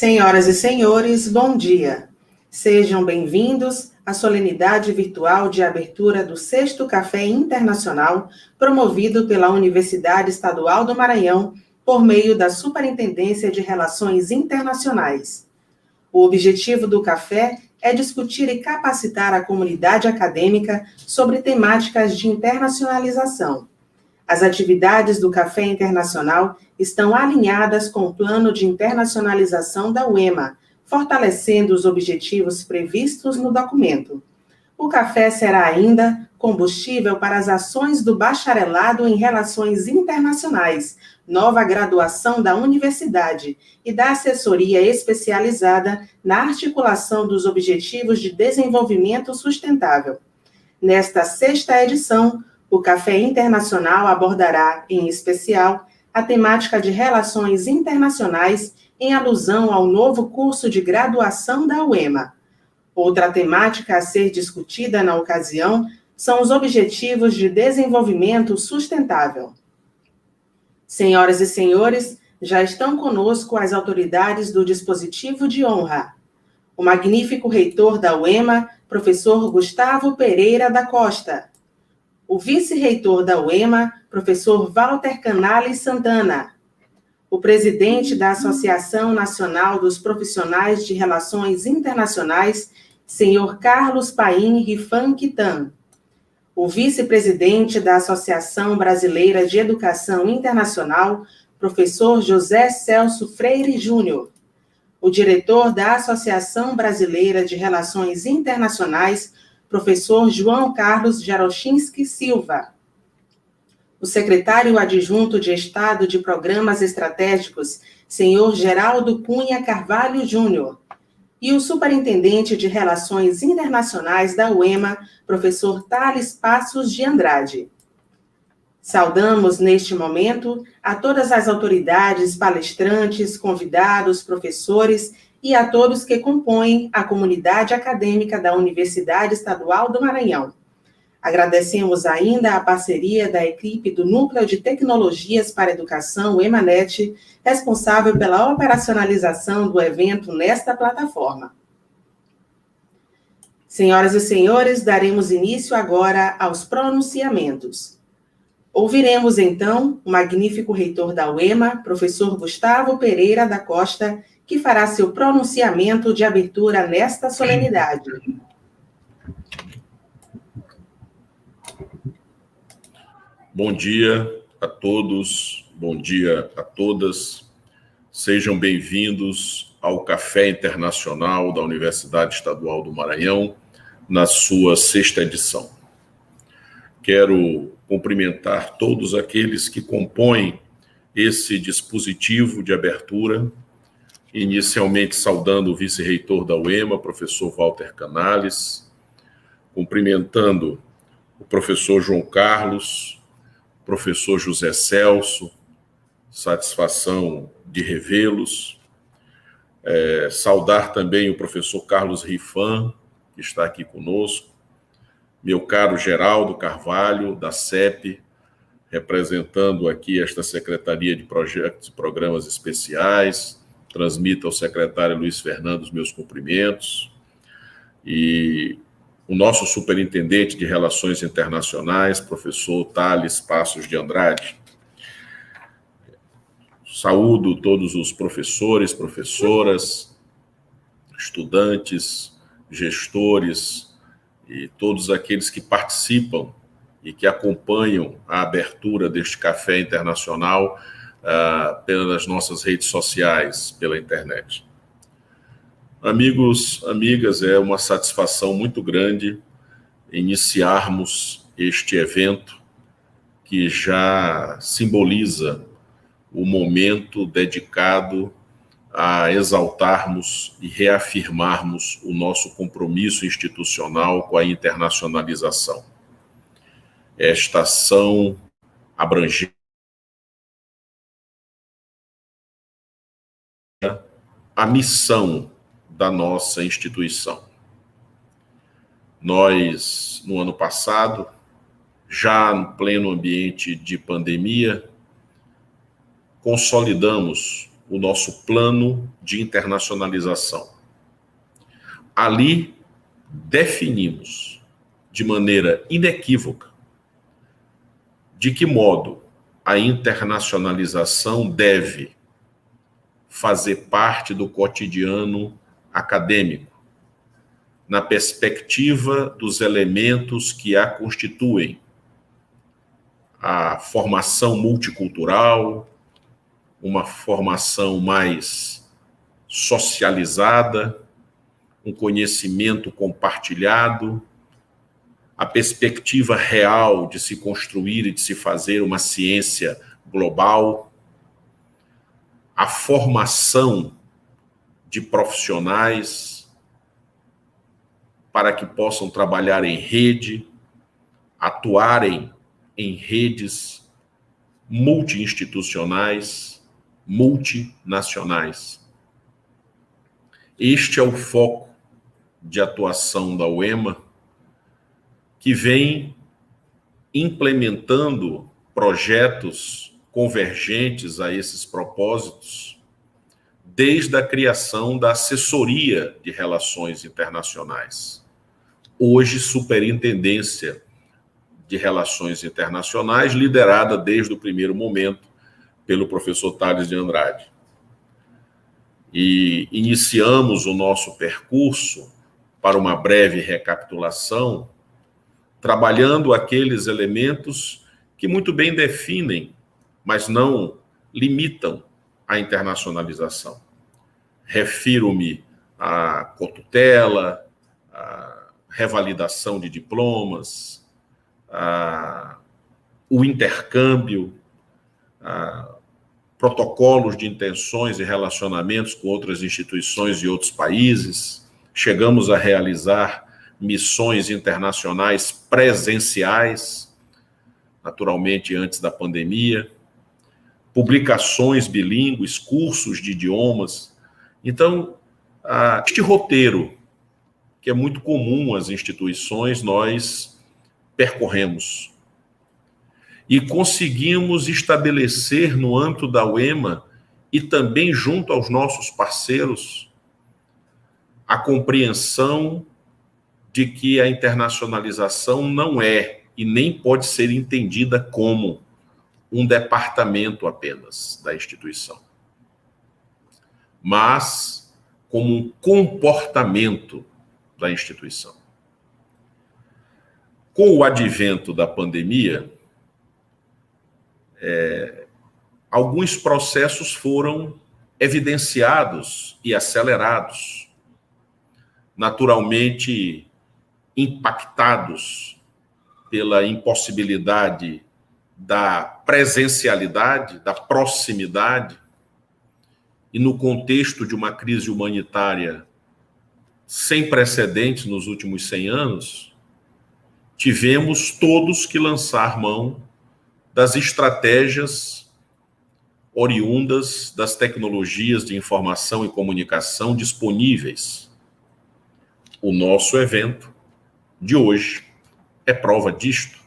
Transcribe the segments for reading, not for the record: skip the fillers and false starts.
Senhoras e senhores, bom dia. Sejam bem-vindos à solenidade virtual de abertura do 6º Café Internacional, promovido pela Universidade Estadual do Maranhão, por meio da Superintendência de Relações Internacionais. O objetivo do café é discutir e capacitar a comunidade acadêmica sobre temáticas de internacionalização. As atividades do Café Internacional estão alinhadas com o Plano de Internacionalização da UEMA, fortalecendo os objetivos previstos no documento. O café será ainda combustível para as ações do Bacharelado em Relações Internacionais, nova graduação da universidade e da assessoria especializada na articulação dos Objetivos de Desenvolvimento Sustentável. Nesta 6ª edição, o Café Internacional abordará, em especial, a temática de relações internacionais em alusão ao novo curso de graduação da UEMA. Outra temática a ser discutida na ocasião são os Objetivos de Desenvolvimento Sustentável. Senhoras e senhores, já estão conosco as autoridades do dispositivo de honra. O magnífico reitor da UEMA, professor Gustavo Pereira da Costa. O vice-reitor da UEMA, professor Walter Canales Santana. O presidente da Associação Nacional dos Profissionais de Relações Internacionais, senhor Carlos Paim Rifan Quitan. O vice-presidente da Associação Brasileira de Educação Internacional, professor José Celso Freire Júnior. O diretor da Associação Brasileira de Relações Internacionais, professor João Carlos Jarochinski Silva. O secretário adjunto de Estado de Programas Estratégicos, senhor Geraldo Cunha Carvalho Júnior. E o superintendente de Relações Internacionais da UEMA, professor Thales Passos de Andrade. Saudamos, neste momento, a todas as autoridades, palestrantes, convidados, professores e a todos que compõem a comunidade acadêmica da Universidade Estadual do Maranhão. Agradecemos ainda a parceria da equipe do Núcleo de Tecnologias para a Educação, o EMANET, responsável pela operacionalização do evento nesta plataforma. Senhoras e senhores, daremos início agora aos pronunciamentos. Ouviremos, então, o magnífico reitor da UEMA, professor Gustavo Pereira da Costa, que fará seu pronunciamento de abertura nesta solenidade. Bom dia a todos, bom dia a todas. Sejam bem-vindos ao Café Internacional da Universidade Estadual do Maranhão, na sua 6ª edição. Quero cumprimentar todos aqueles que compõem esse dispositivo de abertura, inicialmente saudando o vice-reitor da UEMA, professor Walter Canales, cumprimentando o professor João Carlos, professor José Celso, satisfação de revê-los, saudar também o professor Carlos Rifan, que está aqui conosco, meu caro Geraldo Carvalho, da CEP, representando aqui esta Secretaria de Projetos e Programas Especiais, transmito ao secretário Luiz Fernando os meus cumprimentos, e o nosso superintendente de Relações Internacionais, professor Thales Passos de Andrade. Saúdo todos os professores, professoras, estudantes, gestores e todos aqueles que participam e que acompanham a abertura deste Café Internacional pelas nossas redes sociais, pela internet. Amigos, amigas, é uma satisfação muito grande iniciarmos este evento que já simboliza o momento dedicado a exaltarmos e reafirmarmos o nosso compromisso institucional com a internacionalização. Esta ação abrangente a missão da nossa instituição. Nós, no ano passado, já no pleno ambiente de pandemia, consolidamos o nosso plano de internacionalização. Ali definimos de maneira inequívoca de que modo a internacionalização deve fazer parte do cotidiano acadêmico, na perspectiva dos elementos que a constituem: a formação multicultural, uma formação mais socializada, um conhecimento compartilhado, a perspectiva real de se construir e de se fazer uma ciência global, a formação de profissionais para que possam trabalhar em rede, atuarem em redes multi-institucionais, multinacionais. Este é o foco de atuação da UEMA, que vem implementando projetos convergentes a esses propósitos desde a criação da Assessoria de Relações Internacionais, hoje Superintendência de Relações Internacionais, liderada desde o primeiro momento pelo professor Tales de Andrade. E iniciamos o nosso percurso, para uma breve recapitulação, trabalhando aqueles elementos que muito bem definem, mas não limitam a internacionalização. Refiro-me à cotutela, à revalidação de diplomas, o intercâmbio, protocolos de intenções e relacionamentos com outras instituições e outros países. Chegamos a realizar missões internacionais presenciais, naturalmente antes da pandemia, publicações bilíngues, cursos de idiomas. Então, este roteiro, que é muito comum às instituições, nós percorremos. E conseguimos estabelecer no âmbito da UEMA e também junto aos nossos parceiros a compreensão de que a internacionalização não é e nem pode ser entendida como um departamento apenas da instituição, mas como um comportamento da instituição. Com o advento da pandemia, alguns processos foram evidenciados e acelerados, naturalmente impactados pela impossibilidade da presencialidade, da proximidade, e no contexto de uma crise humanitária sem precedentes nos últimos 100 anos, tivemos todos que lançar mão das estratégias oriundas das tecnologias de informação e comunicação disponíveis. O nosso evento de hoje é prova disto.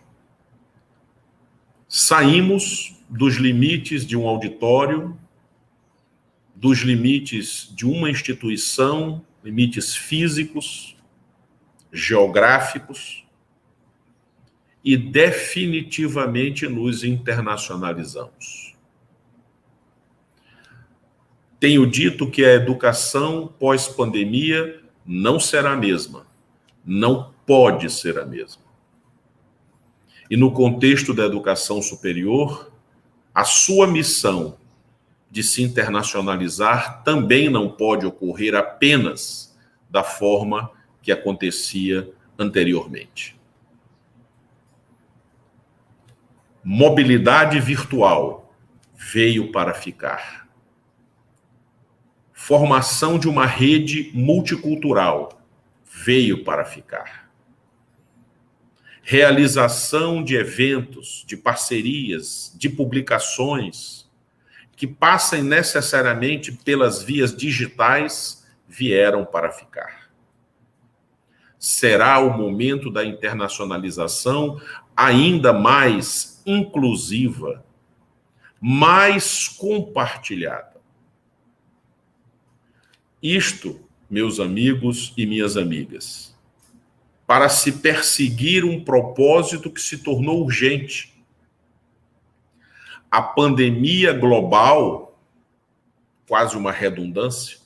Saímos dos limites de um auditório, dos limites de uma instituição, limites físicos, geográficos, e definitivamente nos internacionalizamos. Tenho dito que a educação pós-pandemia não será a mesma, não pode ser a mesma. E no contexto da educação superior, a sua missão de se internacionalizar também não pode ocorrer apenas da forma que acontecia anteriormente. Mobilidade virtual veio para ficar. Formação de uma rede multicultural veio para ficar. Realização de eventos, de parcerias, de publicações que passem necessariamente pelas vias digitais vieram para ficar. Será o momento da internacionalização ainda mais inclusiva, mais compartilhada. Isto, meus amigos e minhas amigas, para se perseguir um propósito que se tornou urgente. A pandemia global, quase uma redundância,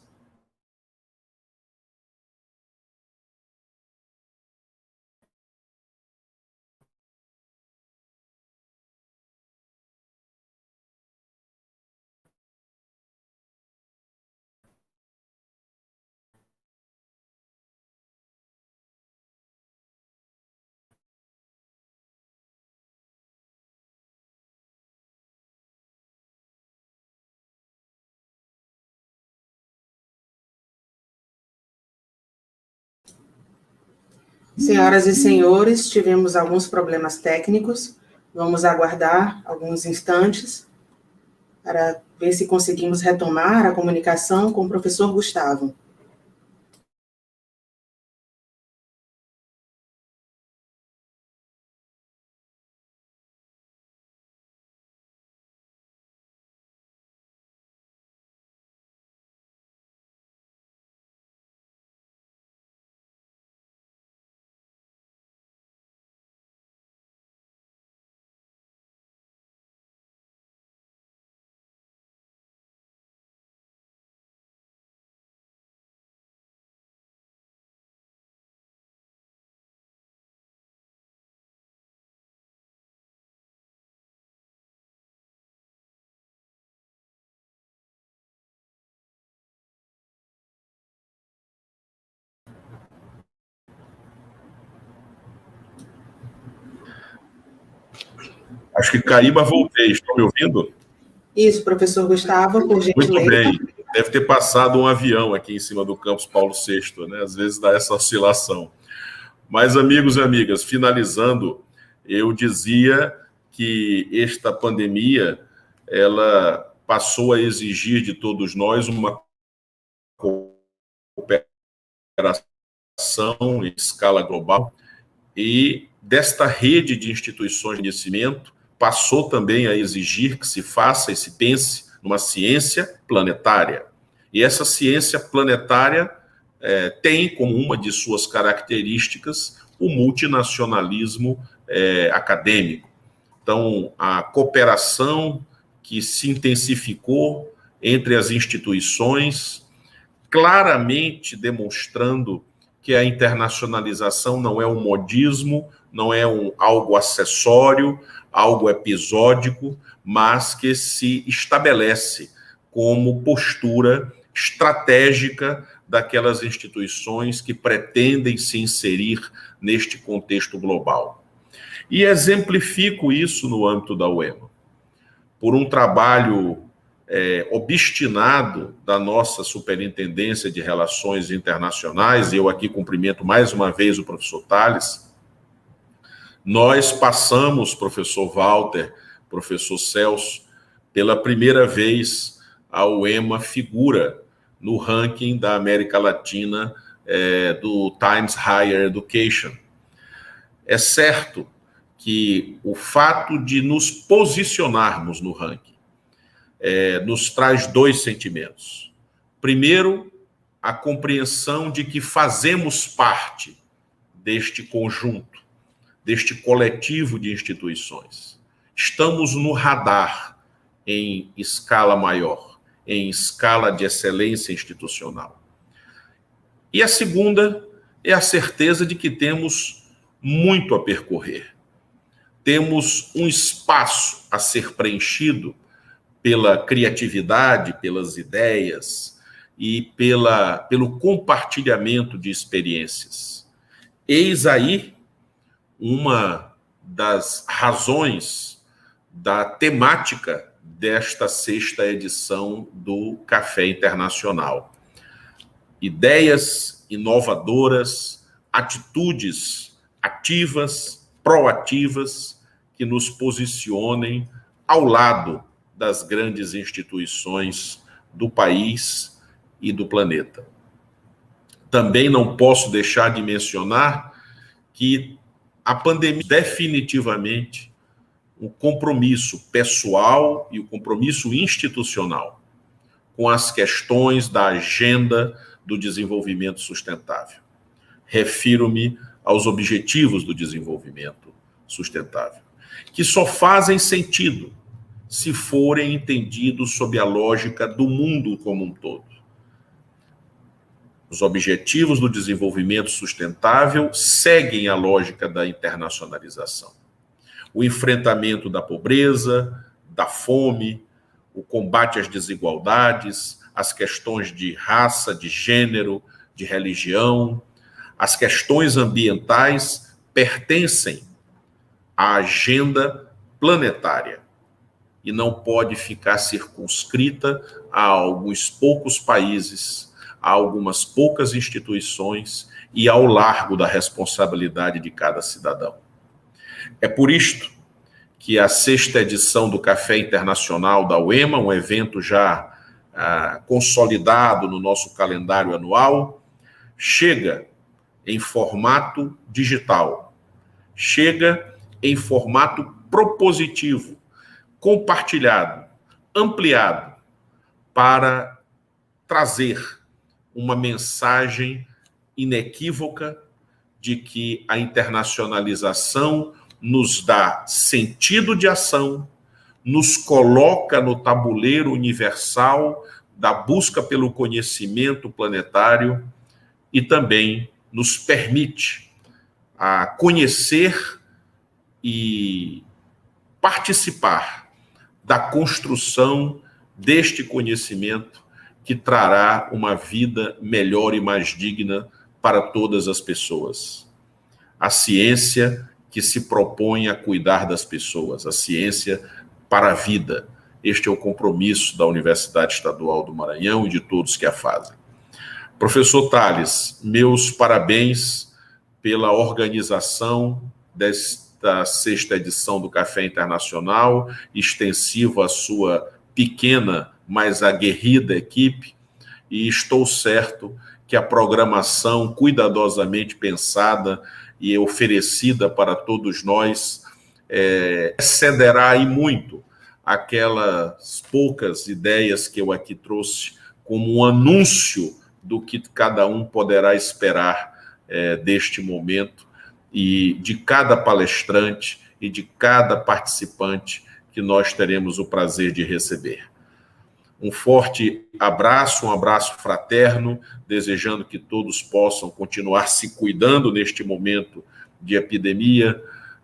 Senhoras e senhores, tivemos alguns problemas técnicos. Vamos aguardar alguns instantes para ver se conseguimos retomar a comunicação com o professor Gustavo. Acho que caí, mas voltei. Estão me ouvindo? Isso, professor Gustavo, por gentileza. Muito bem. Deve ter passado um avião aqui em cima do campus Paulo VI, né? Às vezes dá essa oscilação. Mas, amigos e amigas, finalizando, eu dizia que esta pandemia, ela passou a exigir de todos nós uma cooperação em escala global, e desta rede de instituições de conhecimento passou também a exigir que se faça e se pense numa ciência planetária. E essa ciência planetária tem como uma de suas características o multinacionalismo acadêmico. Então, a cooperação que se intensificou entre as instituições, claramente demonstrando que a internacionalização não é um modismo, não é algo acessório, algo episódico, mas que se estabelece como postura estratégica daquelas instituições que pretendem se inserir neste contexto global. E exemplifico isso no âmbito da UEMA, por um trabalho obstinado da nossa Superintendência de Relações Internacionais, e eu aqui cumprimento mais uma vez o professor Tales. Nós passamos, professor Walter, professor Celso, pela primeira vez a UEMA figura no ranking da América Latina do Times Higher Education. É certo que o fato de nos posicionarmos no ranking nos traz dois sentimentos. Primeiro, a compreensão de que fazemos parte deste conjunto, deste coletivo de instituições. Estamos no radar em escala maior, em escala de excelência institucional. E a segunda é a certeza de que temos muito a percorrer. Temos um espaço a ser preenchido pela criatividade, pelas ideias e pelo compartilhamento de experiências. Eis aí uma das razões da temática desta 6ª edição do Café Internacional. Ideias inovadoras, atitudes ativas, proativas, que nos posicionem ao lado das grandes instituições do país e do planeta. Também não posso deixar de mencionar que a pandemia definitivamente o compromisso pessoal e o compromisso institucional com as questões da agenda do desenvolvimento sustentável. Refiro-me aos Objetivos do Desenvolvimento Sustentável, que só fazem sentido se forem entendidos sob a lógica do mundo como um todo. Os Objetivos do Desenvolvimento Sustentável seguem a lógica da internacionalização. O enfrentamento da pobreza, da fome, o combate às desigualdades, as questões de raça, de gênero, de religião, as questões ambientais pertencem à agenda planetária e não pode ficar circunscrita a alguns poucos países, a algumas poucas instituições e ao largo da responsabilidade de cada cidadão. É por isto que a 6ª edição do Café Internacional da UEMA, um evento já consolidado no nosso calendário anual, chega em formato digital, chega em formato propositivo, compartilhado, ampliado, para trazer uma mensagem inequívoca de que a internacionalização nos dá sentido de ação, nos coloca no tabuleiro universal da busca pelo conhecimento planetário e também nos permite a conhecer e participar da construção deste conhecimento que trará uma vida melhor e mais digna para todas as pessoas. A ciência que se propõe a cuidar das pessoas, a ciência para a vida. Este é o compromisso da Universidade Estadual do Maranhão e de todos que a fazem. Professor Tales, meus parabéns pela organização desta 6ª edição do Café Internacional, extensivo à sua pequena, mas aguerrida equipe, e estou certo que a programação cuidadosamente pensada e oferecida para todos nós excederá e muito aquelas poucas ideias que eu aqui trouxe como um anúncio do que cada um poderá esperar deste momento e de cada palestrante e de cada participante que nós teremos o prazer de receber. Um forte abraço, um abraço fraterno, desejando que todos possam continuar se cuidando neste momento de epidemia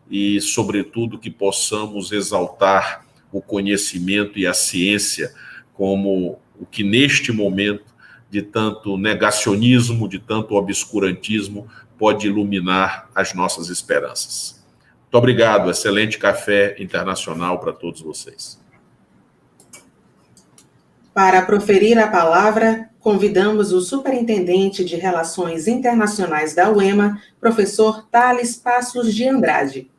e, sobretudo, que possamos exaltar o conhecimento e a ciência como o que neste momento de tanto negacionismo, de tanto obscurantismo, pode iluminar as nossas esperanças. Muito obrigado, excelente café internacional para todos vocês. Para proferir a palavra, convidamos o Superintendente de Relações Internacionais da UEMA, professor Tales Passos de Andrade.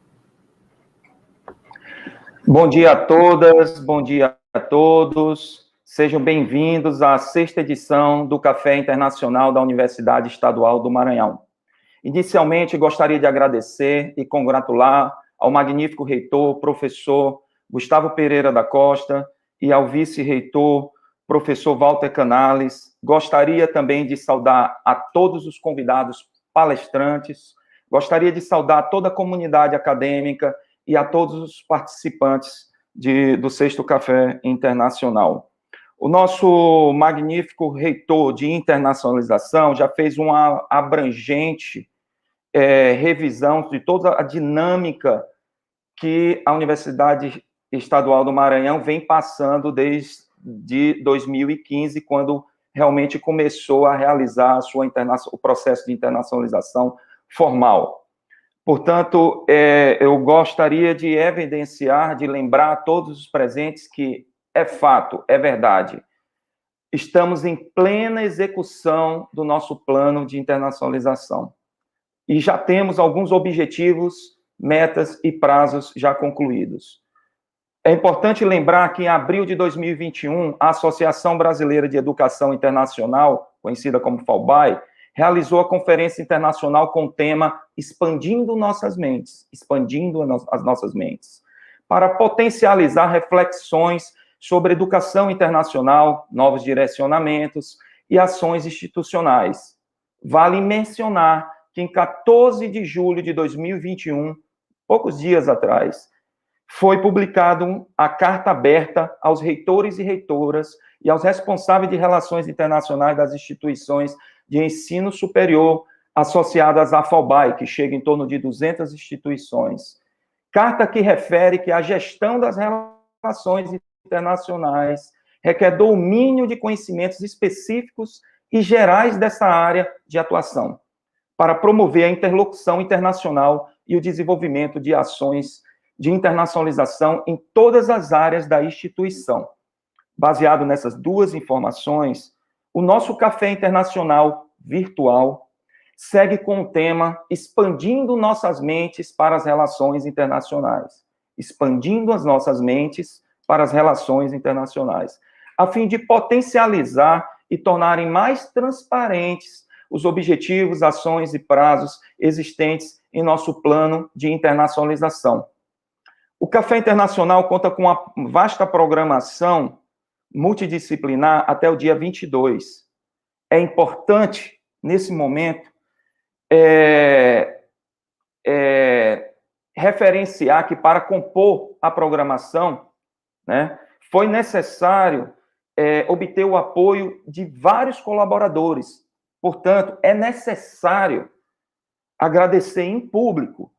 Bom dia a todas, bom dia a todos. Sejam bem-vindos à 6ª edição do Café Internacional da Universidade Estadual do Maranhão. Inicialmente, gostaria de agradecer e congratular ao magnífico reitor, professor Gustavo Pereira da Costa, e ao vice-reitor, professor Walter Canales. Gostaria também de saudar a todos os convidados palestrantes, gostaria de saudar toda a comunidade acadêmica e a todos os participantes do 6º Café Internacional. O nosso magnífico reitor de internacionalização já fez uma abrangente revisão de toda a dinâmica que a Universidade Estadual do Maranhão vem passando desde 2015, quando realmente começou a realizar o processo de internacionalização formal. Portanto, eu gostaria de evidenciar, de lembrar a todos os presentes que é fato, é verdade. Estamos em plena execução do nosso plano de internacionalização. E já temos alguns objetivos, metas e prazos já concluídos. É importante lembrar que em abril de 2021, a Associação Brasileira de Educação Internacional, conhecida como FAUBAI, realizou a conferência internacional com o tema Expandindo Nossas Mentes, expandindo as nossas mentes, para potencializar reflexões sobre educação internacional, novos direcionamentos e ações institucionais. Vale mencionar que em 14 de julho de 2021, poucos dias atrás, foi publicado a carta aberta aos reitores e reitoras e aos responsáveis de relações internacionais das instituições de ensino superior associadas à FOBAE, que chega em torno de 200 instituições. Carta que refere que a gestão das relações internacionais requer domínio de conhecimentos específicos e gerais dessa área de atuação, para promover a interlocução internacional e o desenvolvimento de ações de internacionalização em todas as áreas da instituição. Baseado nessas duas informações, o nosso Café Internacional virtual segue com o tema Expandindo Nossas Mentes para as Relações Internacionais. Expandindo as nossas mentes para as relações internacionais, a fim de potencializar e tornarem mais transparentes os objetivos, ações e prazos existentes em nosso plano de internacionalização. O Café Internacional conta com uma vasta programação multidisciplinar até o dia 22. É importante, nesse momento, referenciar que para compor a programação, né, foi necessário obter o apoio de vários colaboradores. Portanto, é necessário agradecer em público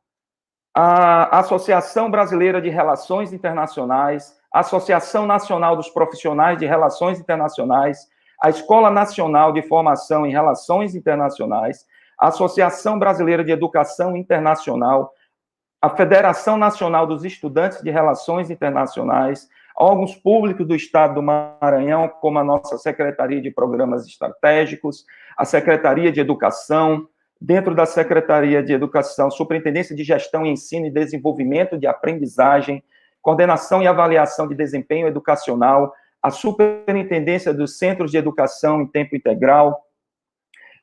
a Associação Brasileira de Relações Internacionais, a Associação Nacional dos Profissionais de Relações Internacionais, a Escola Nacional de Formação em Relações Internacionais, a Associação Brasileira de Educação Internacional, a Federação Nacional dos Estudantes de Relações Internacionais, órgãos públicos do Estado do Maranhão, como a nossa Secretaria de Programas Estratégicos, a Secretaria de Educação, dentro da Secretaria de Educação, Superintendência de Gestão, Ensino e Desenvolvimento de Aprendizagem, Coordenação e Avaliação de Desempenho Educacional, a Superintendência dos Centros de Educação em Tempo Integral,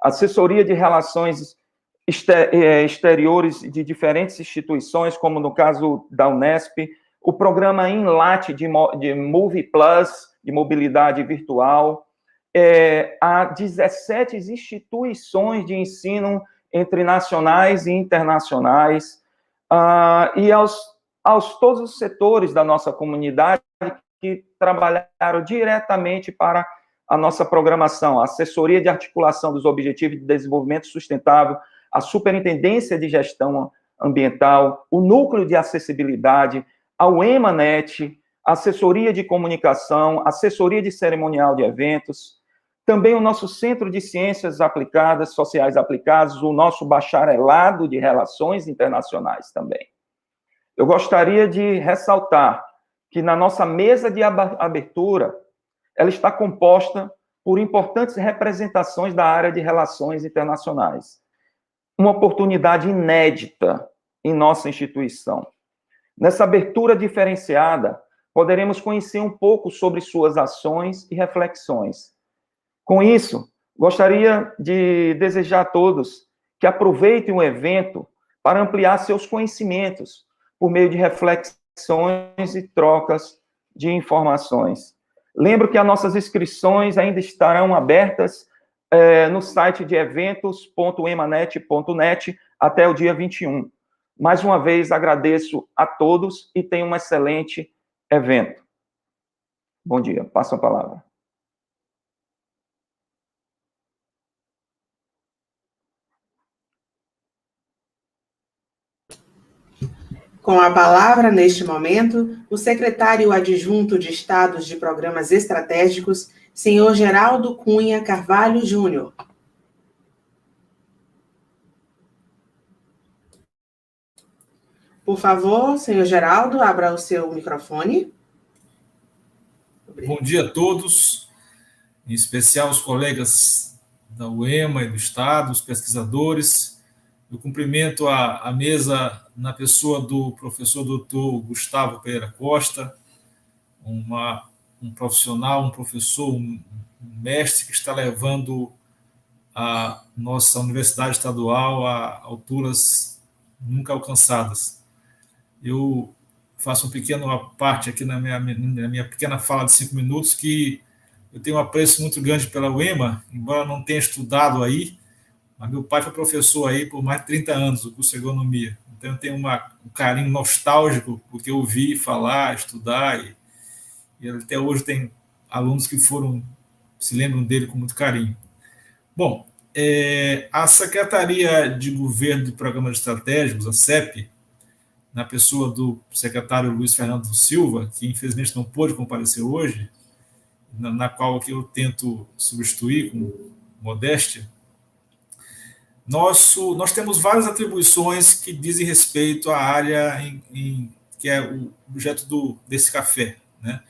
Assessoria de Relações Exteriores de diferentes instituições, como no caso da Unesp, o programa INLAT de Move Plus, de mobilidade virtual, há 17 instituições de ensino entre nacionais e internacionais, e aos todos os setores da nossa comunidade que trabalharam diretamente para a nossa programação, a Assessoria de Articulação dos Objetivos de Desenvolvimento Sustentável, a Superintendência de Gestão Ambiental, o Núcleo de Acessibilidade, ao EMANET, Assessoria de Comunicação, Assessoria de Cerimonial de Eventos, também o nosso Centro de Ciências Aplicadas, Sociais Aplicadas, o nosso Bacharelado de Relações Internacionais também. Eu gostaria de ressaltar que na nossa mesa de abertura, ela está composta por importantes representações da área de relações internacionais. Uma oportunidade inédita em nossa instituição. Nessa abertura diferenciada, poderemos conhecer um pouco sobre suas ações e reflexões. Com isso, gostaria de desejar a todos que aproveitem o evento para ampliar seus conhecimentos por meio de reflexões e trocas de informações. Lembro que as nossas inscrições ainda estarão abertas no site de eventos.emanet.net até o dia 21. Mais uma vez, agradeço a todos e tenham um excelente evento. Bom dia, passo a palavra. Com a palavra, neste momento, o secretário adjunto de Estados de Programas Estratégicos, senhor Geraldo Cunha Carvalho Júnior. Por favor, senhor Geraldo, abra o seu microfone. Bom dia a todos, em especial os colegas da UEMA e do Estado, os pesquisadores. Eu cumprimento a mesa na pessoa do professor doutor Gustavo Pereira Costa, um profissional, um professor, um mestre que está levando a nossa Universidade Estadual a alturas nunca alcançadas. Eu faço uma pequena parte aqui na minha pequena fala de 5 minutos, que eu tenho um apreço muito grande pela UEMA, embora não tenha estudado aí, mas meu pai foi professor aí por mais de 30 anos, o curso de agronomia. Então eu tenho um carinho nostálgico, porque eu ouvi falar, estudar, e até hoje tem alunos que se lembram dele com muito carinho. Bom, a Secretaria de Governo de Programas Estratégicos, a CEP, na pessoa do secretário Luiz Fernando Silva, que infelizmente não pôde comparecer hoje, na qual eu tento substituir com modéstia, nós temos várias atribuições que dizem respeito à área que é o objeto desse café, né?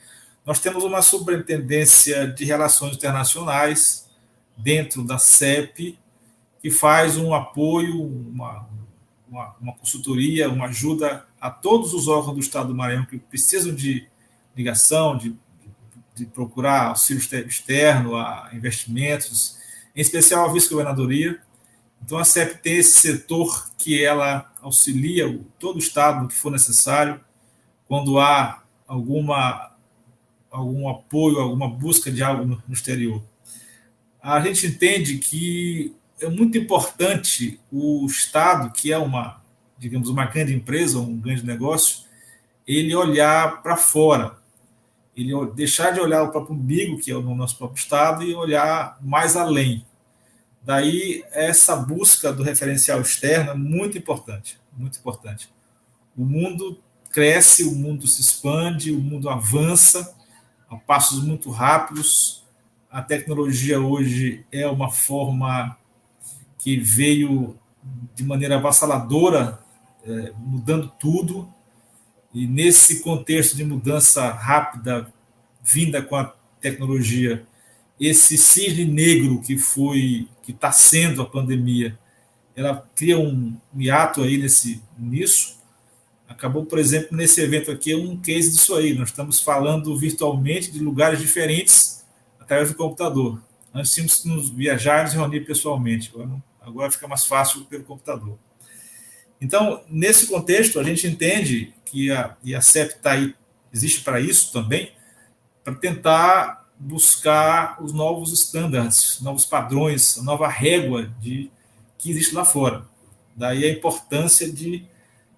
Nós temos uma superintendência de relações internacionais dentro da CEP, que faz um apoio, uma consultoria, uma ajuda a todos os órgãos do Estado do Maranhão que precisam de ligação, de procurar auxílio externo, a investimentos, em especial a vice-governadoria. Então, a CEP tem esse setor que ela auxilia todo o Estado no que for necessário, quando há algum apoio, alguma busca de algo no exterior. A gente entende que é muito importante o Estado, que é digamos, uma grande empresa, um grande negócio, ele olhar para fora, ele deixar de olhar o próprio umbigo, que é o nosso próprio Estado, e olhar mais além. Daí, essa busca do referencial externo é muito importante, muito importante. O mundo cresce, o mundo se expande, o mundo avança a passos muito rápidos. A tecnologia hoje é uma forma que veio de maneira avassaladora, mudando tudo, e nesse contexto de mudança rápida, vinda com a tecnologia, esse cisne negro que está sendo a pandemia, ela cria um hiato aí nisso. Acabou, por exemplo, nesse evento aqui, um case disso aí. Nós estamos falando virtualmente de lugares diferentes através do computador. Antes tínhamos que nos viajar e nos reunir pessoalmente. Agora fica mais fácil pelo computador. Então, nesse contexto, a gente entende que a CEP está aí, existe para isso também, para tentar buscar os novos estándares, novos padrões, a nova régua que existe lá fora. Daí a importância de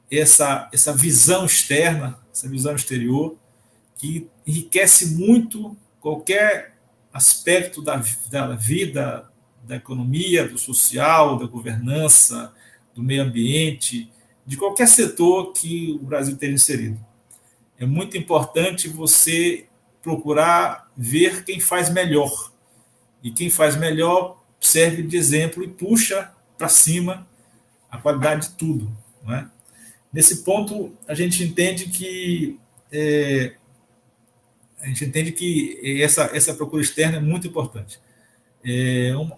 essa visão externa, essa visão exterior, que enriquece muito qualquer aspecto da vida, da economia, do social, da governança, do meio ambiente, de qualquer setor que o Brasil esteja inserido. É muito importante você procurar ver quem faz melhor. E quem faz melhor serve de exemplo e puxa para cima a qualidade de tudo. Não é? Nesse ponto, a gente entende que essa procura externa é muito importante.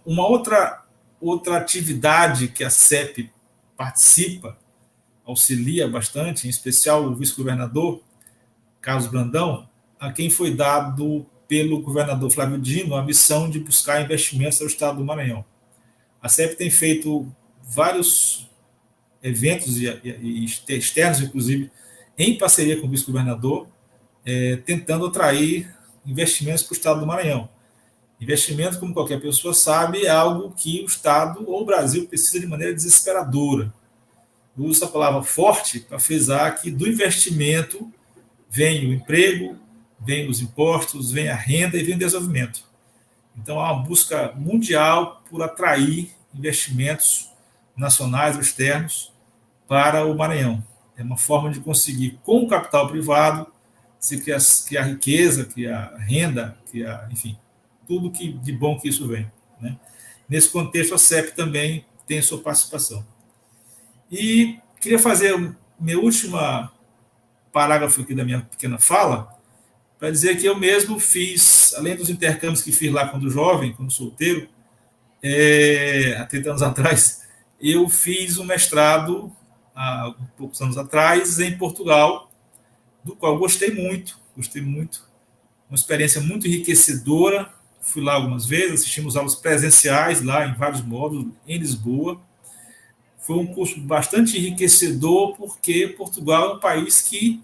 Uma outra atividade que a CEP participa, auxilia bastante, em especial o vice-governador Carlos Brandão, a quem foi dado pelo governador Flávio Dino a missão de buscar investimentos ao Estado do Maranhão. A CEP tem feito vários eventos e externos, inclusive, em parceria com o vice-governador, tentando atrair investimentos para o Estado do Maranhão. Investimento, como qualquer pessoa sabe, é algo que o Estado ou o Brasil precisa de maneira desesperadora. Eu uso essa palavra forte para frisar que do investimento vem o emprego, vem os impostos, vem a renda e vem o desenvolvimento. Então, há uma busca mundial por atrair investimentos nacionais ou externos para o Maranhão. É uma forma de conseguir, com o capital privado, se criar riqueza, criar renda, enfim, tudo de bom que isso vem. Né? Nesse contexto, a CEP também tem sua participação. E queria fazer meu último parágrafo aqui da minha pequena fala, para dizer que eu mesmo fiz, além dos intercâmbios que fiz lá quando jovem, quando solteiro, há 30 anos atrás, eu fiz um mestrado, há poucos anos atrás, em Portugal, do qual gostei muito, uma experiência muito enriquecedora. Fui lá algumas vezes, assistimos aulas presenciais lá em vários módulos, em Lisboa. Foi um curso bastante enriquecedor, porque Portugal é um país que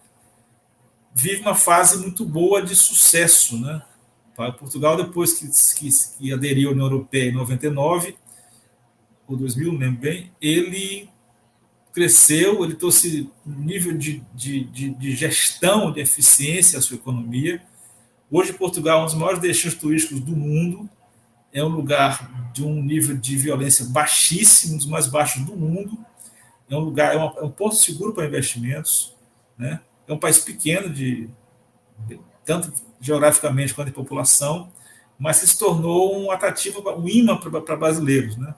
vive uma fase muito boa de sucesso, né? para Portugal, depois que aderiu à União Europeia em 99, ou 2000, não lembro bem, ele cresceu, ele trouxe um nível de gestão, de eficiência à sua economia. Hoje, Portugal é um dos maiores destinos turísticos do mundo, é um lugar de um nível de violência baixíssimo, um dos mais baixos do mundo, é um lugar, é um porto seguro para investimentos, né? É um país pequeno, tanto geograficamente quanto em população, mas se tornou um atrativo, um imã para brasileiros, né?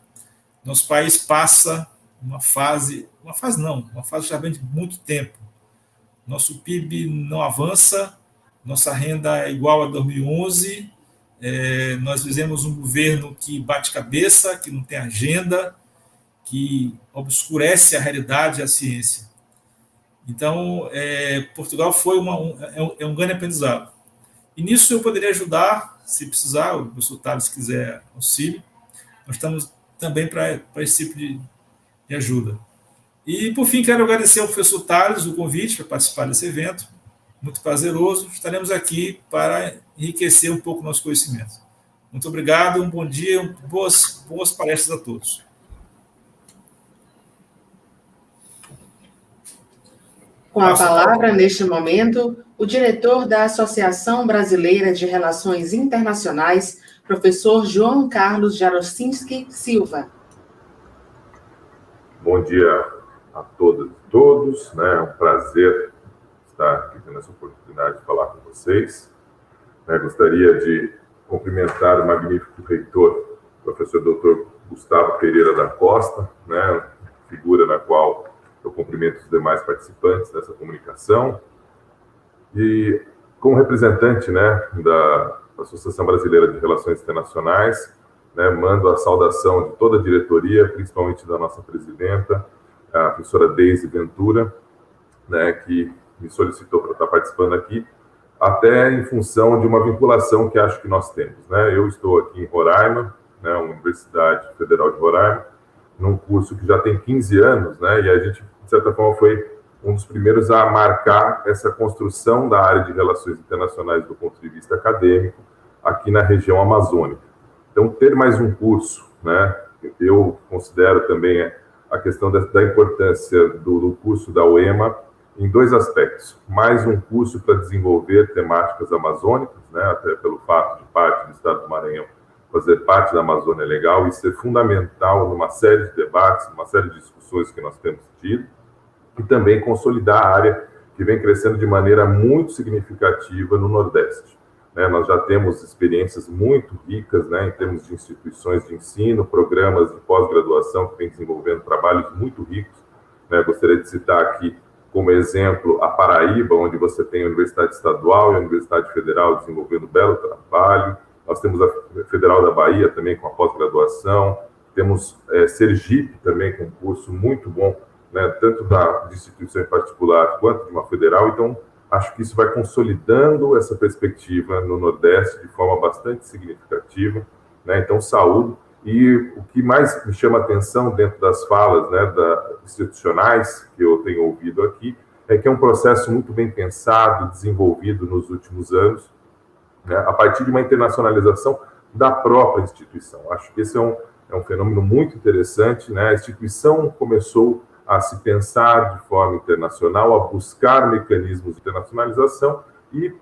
Nosso país passa uma fase já vem de muito tempo. Nosso PIB não avança, nossa renda é igual a 2011, nós fizemos um governo que bate cabeça, que não tem agenda, que obscurece a realidade e a ciência. Então, Portugal foi um grande aprendizado. E nisso eu poderia ajudar, se precisar, o professor Tales quiser auxílio, nós estamos também para esse tipo de ajuda. E, por fim, quero agradecer ao professor Tales o convite para participar desse evento, muito prazeroso. Estaremos aqui para enriquecer um pouco o nosso conhecimento. Muito obrigado, um bom dia, boas palestras a todos. Com a palavra, neste momento, o diretor da Associação Brasileira de Relações Internacionais, professor João Carlos Jarocinski Silva. Bom dia a todas e todos, né? É um prazer estar aqui tendo essa oportunidade de falar com vocês. Gostaria de cumprimentar o magnífico reitor, professor Dr. Gustavo Pereira da Costa, né? Figura na qual eu cumprimento os demais participantes dessa comunicação. E, como representante, né, da Associação Brasileira de Relações Internacionais, né, mando a saudação de toda a diretoria, principalmente da nossa presidenta, a professora Deise Ventura, né, que me solicitou para estar participando aqui, até em função de uma vinculação que acho que nós temos, né? Eu estou aqui em Roraima, né, Universidade Federal de Roraima, num curso que já tem 15 anos, né, e a gente, de certa forma, foi um dos primeiros a marcar essa construção da área de relações internacionais do ponto de vista acadêmico aqui na região amazônica. Então, ter mais um curso, né, eu considero também a questão da importância do curso da UEMA em dois aspectos. Mais um curso para desenvolver temáticas amazônicas, né, até pelo fato de parte do Estado do Maranhão fazer parte da Amazônia Legal e ser fundamental numa série de debates, numa série de discussões que nós temos tido, e também consolidar a área que vem crescendo de maneira muito significativa no Nordeste. Nós já temos experiências muito ricas, né, em termos de instituições de ensino, programas de pós-graduação que vem desenvolvendo trabalhos muito ricos. Gostaria de citar aqui como exemplo a Paraíba, onde você tem a Universidade Estadual e a Universidade Federal desenvolvendo belo trabalho. Nós temos a Federal da Bahia também com a pós-graduação. Temos Sergipe também com um curso muito bom, né, tanto de instituição em particular quanto de uma federal. Então, acho que isso vai consolidando essa perspectiva no Nordeste de forma bastante significativa, né? Então, saúdo. E o que mais me chama a atenção dentro das falas, né, institucionais que eu tenho ouvido aqui, é que é um processo muito bem pensado, desenvolvido nos últimos anos, né, a partir de uma internacionalização da própria instituição. Acho que esse é um fenômeno muito interessante, né? A instituição começou a se pensar de forma internacional, a buscar mecanismos de internacionalização, e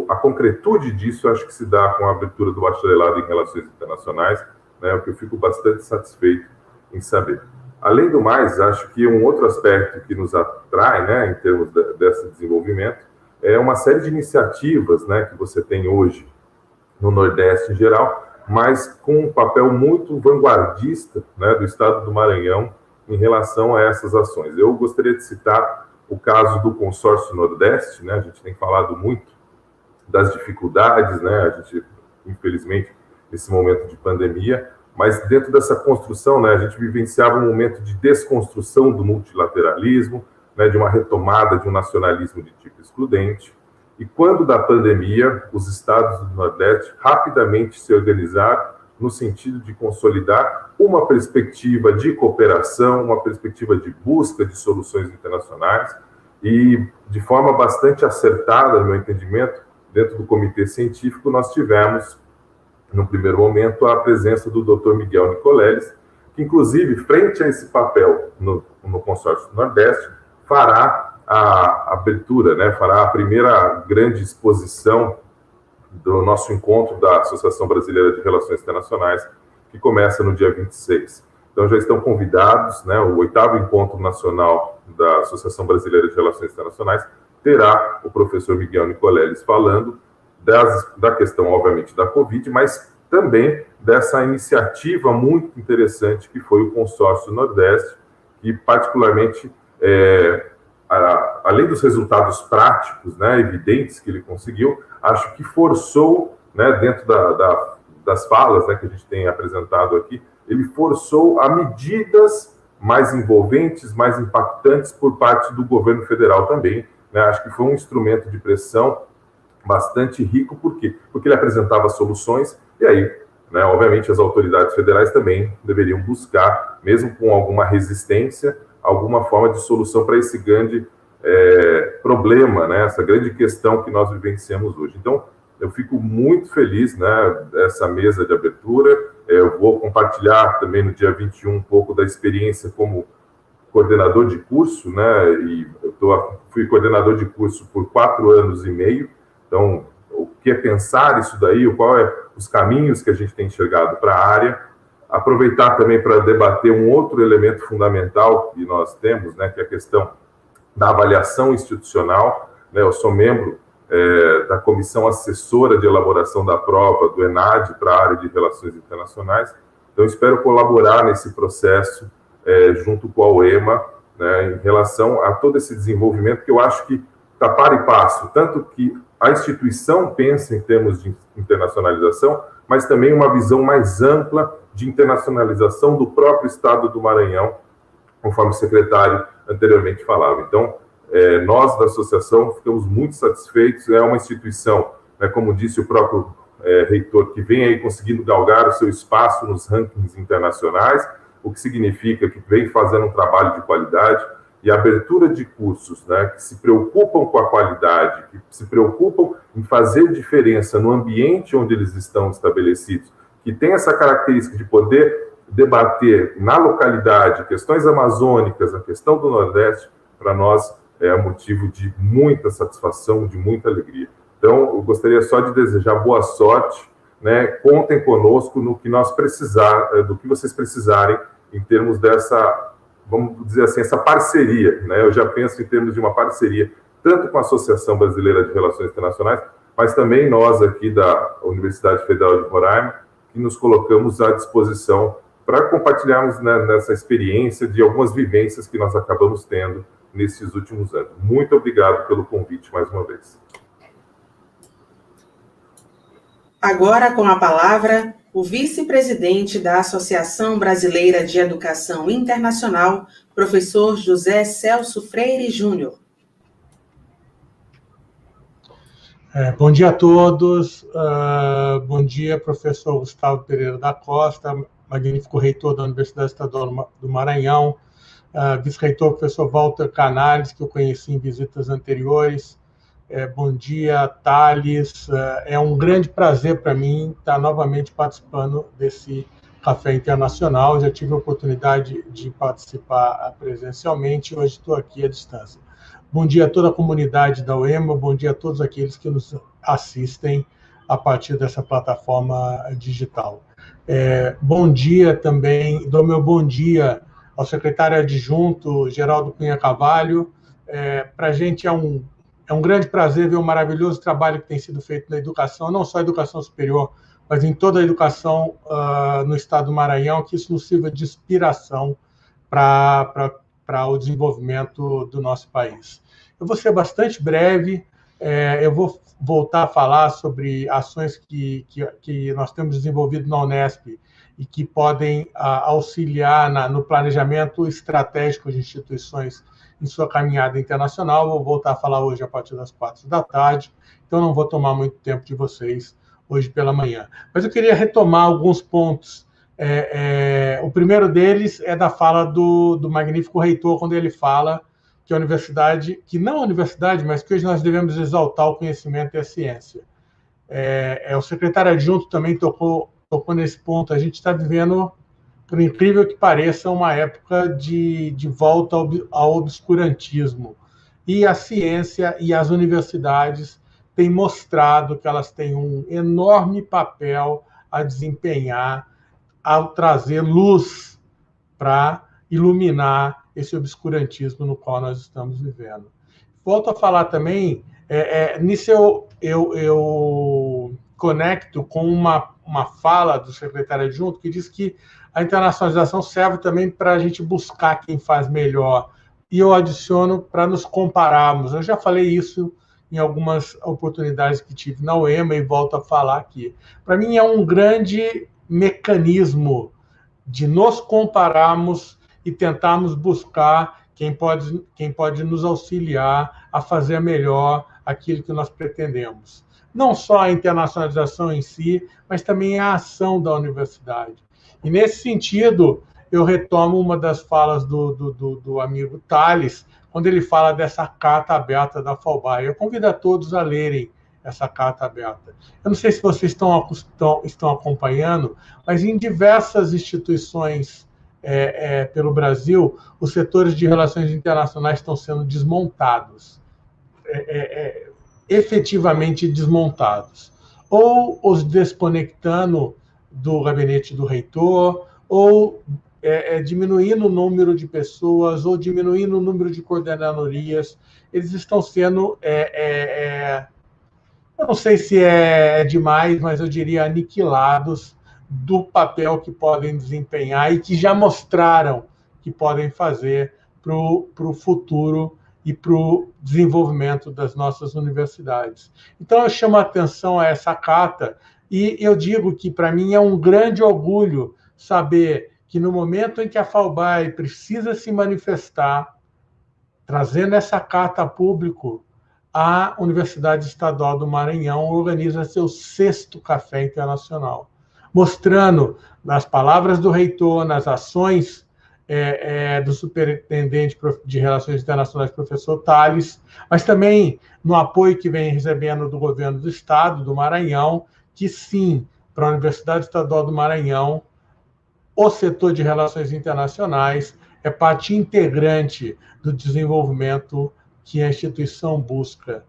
a concretude disso acho que se dá com a abertura do bacharelado em Relações Internacionais, né, o que eu fico bastante satisfeito em saber. Além do mais, acho que um outro aspecto que nos atrai, né, em termos desse desenvolvimento, é uma série de iniciativas, né, que você tem hoje no Nordeste em geral, mas com um papel muito vanguardista, né, do Estado do Maranhão em relação a essas ações. Eu gostaria de citar o caso do Consórcio Nordeste, né? A gente tem falado muito das dificuldades, né? A gente, infelizmente, nesse momento de pandemia, mas dentro dessa construção, né, a gente vivenciava um momento de desconstrução do multilateralismo, né, de uma retomada de um nacionalismo de tipo excludente. E quando da pandemia, os estados do Nordeste rapidamente se organizaram no sentido de consolidar uma perspectiva de cooperação, uma perspectiva de busca de soluções internacionais, e de forma bastante acertada, no meu entendimento, dentro do comitê científico, nós tivemos, no primeiro momento, a presença do Dr. Miguel Nicoleles, que, inclusive, frente a esse papel no Consórcio do Nordeste, fará a abertura, né, fará a primeira grande exposição do nosso encontro da Associação Brasileira de Relações Internacionais, que começa no dia 26. Então, já estão convidados, né, o 8º Encontro Nacional da Associação Brasileira de Relações Internacionais terá o professor Miguel Nicoleles falando da questão, obviamente, da Covid, mas também dessa iniciativa muito interessante que foi o Consórcio Nordeste, que particularmente, além dos resultados práticos, né, evidentes que ele conseguiu, acho que forçou, né, dentro das falas, né, que a gente tem apresentado aqui, ele forçou a medidas mais envolventes, mais impactantes por parte do governo federal também, né? Acho que foi um instrumento de pressão bastante rico, por quê? Porque ele apresentava soluções, e aí, né, obviamente, as autoridades federais também deveriam buscar, mesmo com alguma resistência, alguma forma de solução para esse grande problema, né, essa grande questão que nós vivenciamos hoje. Então, eu fico muito feliz, né, dessa mesa de abertura. Eu vou compartilhar também no dia 21 um pouco da experiência como coordenador de curso, né, e fui coordenador de curso por 4 anos e meio. Então, o que é pensar isso daí, qual é os caminhos que a gente tem enxergado para a área. Aproveitar também para debater um outro elemento fundamental que nós temos, né, que é a questão da avaliação institucional, né. Eu sou membro da Comissão Assessora de Elaboração da Prova do ENAD para a área de Relações Internacionais. Então, espero colaborar nesse processo junto com a UEMA, né, em relação a todo esse desenvolvimento que eu acho que está par e passo, tanto que a instituição pensa em termos de internacionalização, mas também uma visão mais ampla de internacionalização do próprio Estado do Maranhão, conforme o secretário anteriormente falava. Então, nós da associação ficamos muito satisfeitos. É uma instituição, né, como disse o próprio reitor, que vem aí conseguindo galgar o seu espaço nos rankings internacionais, o que significa que vem fazendo um trabalho de qualidade e abertura de cursos, né, que se preocupam com a qualidade, que se preocupam em fazer diferença no ambiente onde eles estão estabelecidos, que tem essa característica de poder debater na localidade questões amazônicas, a questão do Nordeste, para nós é motivo de muita satisfação, de muita alegria. Então, eu gostaria só de desejar boa sorte, né? Contem conosco no que nós do que vocês precisarem em termos dessa, vamos dizer assim, essa parceria, né? Eu já penso em termos de uma parceria, tanto com a Associação Brasileira de Relações Internacionais, mas também nós aqui da Universidade Federal de Roraima, que nos colocamos à disposição para compartilharmos, né, nessa experiência de algumas vivências que nós acabamos tendo nesses últimos anos. Muito obrigado pelo convite mais uma vez. Agora, com a palavra, o vice-presidente da Associação Brasileira de Educação Internacional, professor José Celso Freire Júnior. Bom dia a todos. Bom dia, professor Gustavo Pereira da Costa, magnífico reitor da Universidade Estadual do Maranhão, vice-reitor professor Walter Canales, que eu conheci em visitas anteriores. Bom dia, Thales. É um grande prazer para mim estar novamente participando desse Café Internacional. Já tive a oportunidade de participar presencialmente, hoje estou aqui à distância. Bom dia a toda a comunidade da UEMA, bom dia a todos aqueles que nos assistem a partir dessa plataforma digital. Bom dia também, dou meu bom dia ao secretário adjunto Geraldo Cunha Carvalho. Para a gente é um grande prazer ver o maravilhoso trabalho que tem sido feito na educação, não só a educação superior, mas em toda a educação no estado do Maranhão, que isso nos sirva de inspiração para o desenvolvimento do nosso país. Eu vou ser bastante breve, eu vou voltar a falar sobre ações que nós temos desenvolvido na Unesp e que podem auxiliar no planejamento estratégico de instituições em sua caminhada internacional. Vou voltar a falar hoje a partir das 4h, então não vou tomar muito tempo de vocês hoje pela manhã. Mas eu queria retomar alguns pontos. O primeiro deles é da fala do magnífico reitor, quando ele fala que não a universidade, mas que hoje nós devemos exaltar o conhecimento e a ciência. O secretário adjunto também tocou nesse ponto. A gente está vivendo, por incrível que pareça, uma época de volta ao obscurantismo. E a ciência e as universidades têm mostrado que elas têm um enorme papel a desempenhar ao trazer luz para iluminar esse obscurantismo no qual nós estamos vivendo. Volto a falar também, nisso eu conecto com uma fala do secretário adjunto que diz que a internacionalização serve também para a gente buscar quem faz melhor. E eu adiciono para nos compararmos. Eu já falei isso em algumas oportunidades que tive na UEMA e volto a falar aqui. Para mim, é um grande mecanismo de nos compararmos e tentarmos buscar quem pode nos auxiliar a fazer melhor aquilo que nós pretendemos. Não só a internacionalização em si, mas também a ação da universidade. E, nesse sentido, eu retomo uma das falas do amigo Thales, quando ele fala dessa carta aberta da FAUBAI. Eu convido a todos a lerem essa carta aberta. Eu não sei se vocês estão acompanhando, mas em diversas instituições pelo Brasil, os setores de relações internacionais estão sendo desmontados, efetivamente desmontados, ou os desconectando do gabinete do reitor, ou diminuindo o número de pessoas, ou diminuindo o número de coordenadorias. Eles estão sendo, eu não sei se é demais, mas eu diria aniquilados do papel que podem desempenhar e que já mostraram que podem fazer para o futuro e para o desenvolvimento das nossas universidades. Então, eu chamo a atenção a essa carta e eu digo que, para mim, é um grande orgulho saber que, no momento em que a FAUBAI precisa se manifestar, trazendo essa carta a público, a Universidade Estadual do Maranhão organiza seu 6º Café Internacional, mostrando, nas palavras do reitor, nas ações do superintendente de Relações Internacionais, professor Thales, mas também no apoio que vem recebendo do governo do Estado, do Maranhão, que sim, para a Universidade Estadual do Maranhão, o setor de Relações Internacionais é parte integrante do desenvolvimento que a instituição busca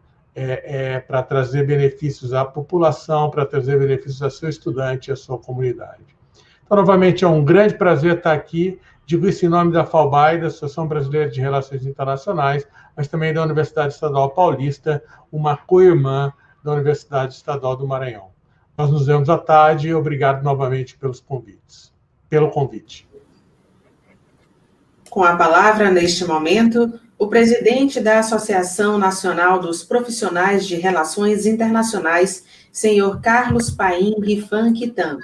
para trazer benefícios à população, para trazer benefícios a seu estudante e à sua comunidade. Então, novamente, é um grande prazer estar aqui. Digo isso em nome da FAUBAI, da Associação Brasileira de Relações Internacionais, mas também da Universidade Estadual Paulista, uma co-irmã da Universidade Estadual do Maranhão. Nós nos vemos à tarde e obrigado novamente pelo convite. Com a palavra, neste momento, o presidente da Associação Nacional dos Profissionais de Relações Internacionais, senhor Carlos Paim Rifan Quitan.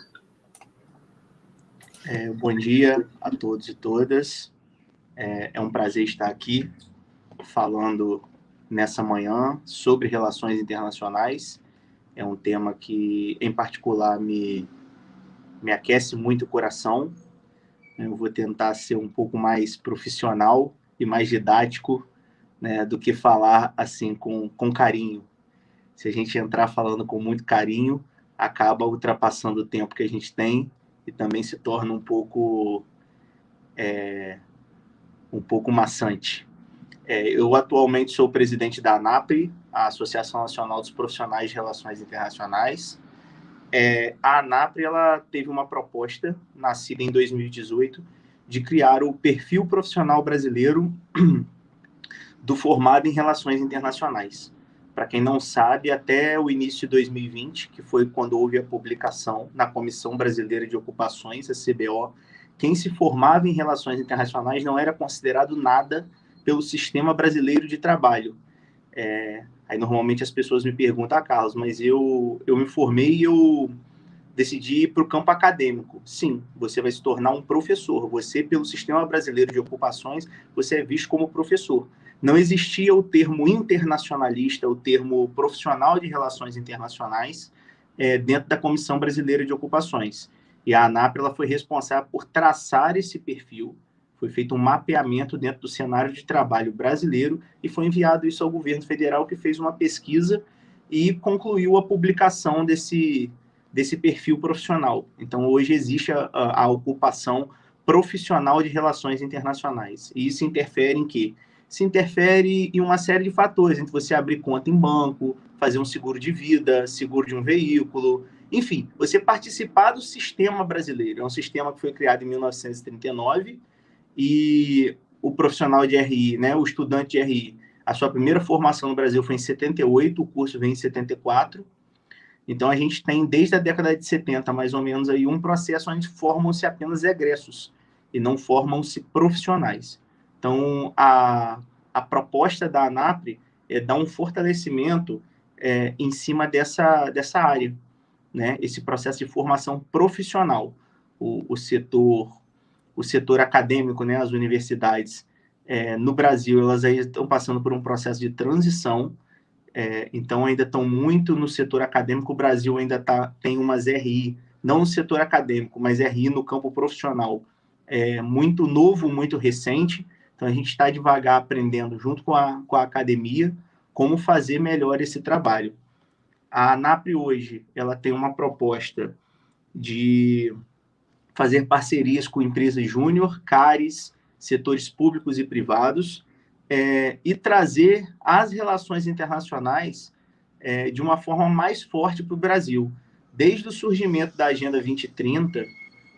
Bom dia a todos e todas. É um prazer estar aqui falando nessa manhã sobre relações internacionais. É um tema que, em particular, me aquece muito o coração. Eu vou tentar ser um pouco mais profissional e mais didático, né, do que falar assim com carinho. Se a gente entrar falando com muito carinho, acaba ultrapassando o tempo que a gente tem e também se torna um pouco maçante. Eu atualmente sou presidente da ANAPRE, a Associação Nacional dos Profissionais de Relações Internacionais. A ANAPRE ela teve uma proposta, nascida em 2018, de criar o perfil profissional brasileiro do formado em Relações Internacionais. Para quem não sabe, até o início de 2020, que foi quando houve a publicação na Comissão Brasileira de Ocupações, a CBO, quem se formava em Relações Internacionais não era considerado nada pelo Sistema Brasileiro de Trabalho. Aí, normalmente, as pessoas me perguntam, Carlos, mas eu me formei e eu decidi ir para o campo acadêmico. Sim, você vai se tornar um professor. Você, pelo Sistema Brasileiro de Ocupações, você é visto como professor. Não existia o termo internacionalista, o termo profissional de relações internacionais dentro da Comissão Brasileira de Ocupações. E a ANAPRE ela foi responsável por traçar esse perfil, Foi feito um mapeamento dentro do cenário de trabalho brasileiro e foi enviado isso ao governo federal, que fez uma pesquisa e concluiu a publicação desse perfil profissional. Então, hoje existe a ocupação profissional de relações internacionais. E isso interfere em quê? Se interfere em uma série de fatores, entre você abrir conta em banco, fazer um seguro de vida, seguro de um veículo, enfim, você participar do sistema brasileiro. É um sistema que foi criado em 1939 e o profissional de RI, né, o estudante de RI, a sua primeira formação no Brasil foi em 78, o curso vem em 74. Então, a gente tem, desde a década de 70, mais ou menos, aí, um processo onde formam-se apenas egressos e não formam-se profissionais. Então, a proposta da ANAPRE é dar um fortalecimento em cima dessa área, né? Esse processo de formação profissional. O setor acadêmico, né? As universidades, no Brasil, elas aí estão passando por um processo de transição, então ainda estão muito no setor acadêmico. O Brasil ainda tem umas RI, não no setor acadêmico, mas RI no campo profissional, muito novo, muito recente. Então a gente está devagar aprendendo junto com a academia como fazer melhor esse trabalho. A ANAPRE hoje, ela tem uma proposta de fazer parcerias com empresas júnior, CARES, setores públicos e privados, e trazer as relações internacionais de uma forma mais forte para o Brasil. Desde o surgimento da Agenda 2030,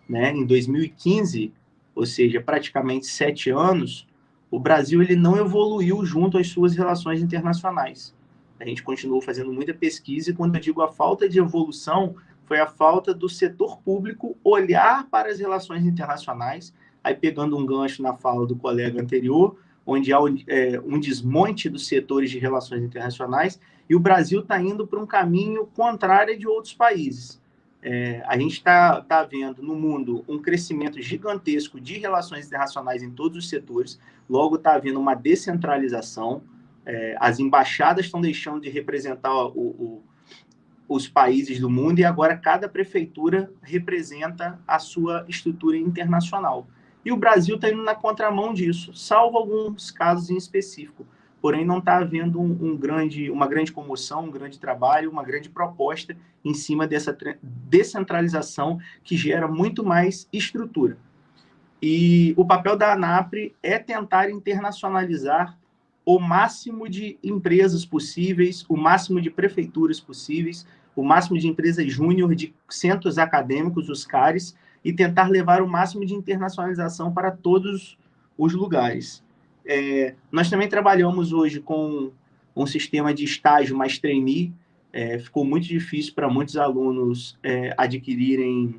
né, em 2015, ou seja, praticamente 7 anos, o Brasil ele não evoluiu junto às suas relações internacionais. A gente continuou fazendo muita pesquisa, e quando eu digo a falta de evolução, foi a falta do setor público olhar para as relações internacionais, aí pegando um gancho na fala do colega anterior, onde há um desmonte dos setores de relações internacionais, e o Brasil está indo para um caminho contrário de outros países. A gente está vendo no mundo um crescimento gigantesco de relações internacionais em todos os setores, logo está havendo uma descentralização, as embaixadas estão deixando de representar os países do mundo, e agora cada prefeitura representa a sua estrutura internacional. E o Brasil está indo na contramão disso, salvo alguns casos em específico. Porém, não está havendo uma grande comoção, um grande trabalho, uma grande proposta em cima dessa descentralização que gera muito mais estrutura. E o papel da ANAPRE é tentar internacionalizar o máximo de empresas possíveis, o máximo de prefeituras possíveis, o máximo de empresas júnior, de centros acadêmicos, os CARES, e tentar levar o máximo de internacionalização para todos os lugares. Nós também trabalhamos hoje com um sistema de estágio mais trainee. Ficou muito difícil para muitos alunos adquirirem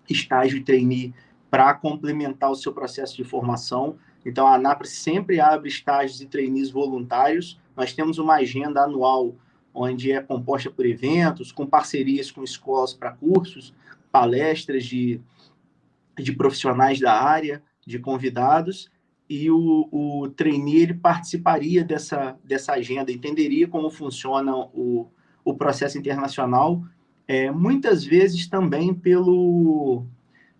estágio e trainee para complementar o seu processo de formação. Então, a ANAPRE sempre abre estágios e trainees voluntários. Nós temos uma agenda anual onde é composta por eventos, com parcerias com escolas para cursos, palestras de profissionais da área, de convidados, e o trainee ele participaria dessa agenda, entenderia como funciona o processo internacional, muitas vezes também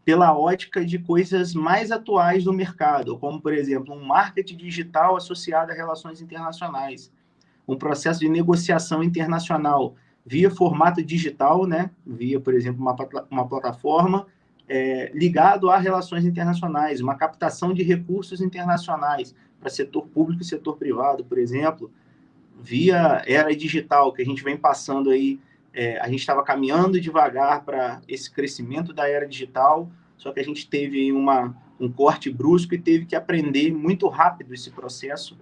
pela ótica de coisas mais atuais do mercado, como, por exemplo, um marketing digital associado a relações internacionais, um processo de negociação internacional via formato digital, né? Via, por exemplo, uma plataforma ligado a relações internacionais, uma captação de recursos internacionais para setor público e setor privado, por exemplo, via era digital, que a gente vem passando aí, a gente estava caminhando devagar para esse crescimento da era digital, só que a gente teve um corte brusco e teve que aprender muito rápido esse processo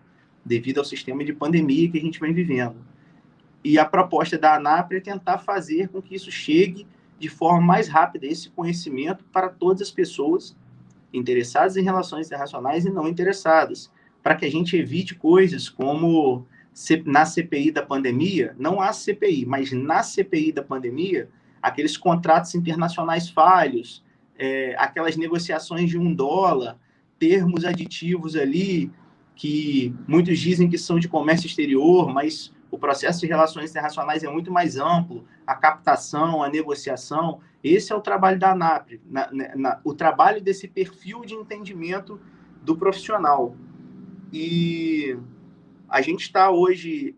devido ao sistema de pandemia que a gente vem vivendo. E a proposta da ANAPRE é tentar fazer com que isso chegue de forma mais rápida, esse conhecimento, para todas as pessoas interessadas em relações internacionais e não interessadas, para que a gente evite coisas como na CPI da pandemia, não há CPI, mas na CPI da pandemia, aqueles contratos internacionais falhos, aquelas negociações de $1, termos aditivos ali, que muitos dizem que são de comércio exterior, mas O processo de relações internacionais é muito mais amplo, a captação, a negociação, esse é o trabalho da ANAPRE, o trabalho desse perfil de entendimento do profissional. E a gente está hoje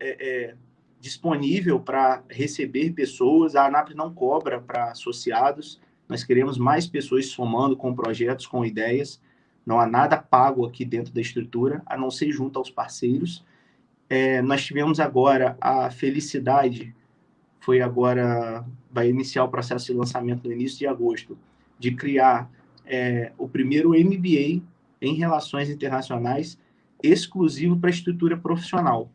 disponível para receber pessoas, a ANAPRE não cobra para associados, nós queremos mais pessoas somando com projetos, com ideias, não há nada pago aqui dentro da estrutura, a não ser junto aos parceiros. Nós tivemos agora a felicidade, vai iniciar o processo de lançamento no início de agosto, de criar o primeiro MBA em Relações Internacionais exclusivo para a estrutura profissional.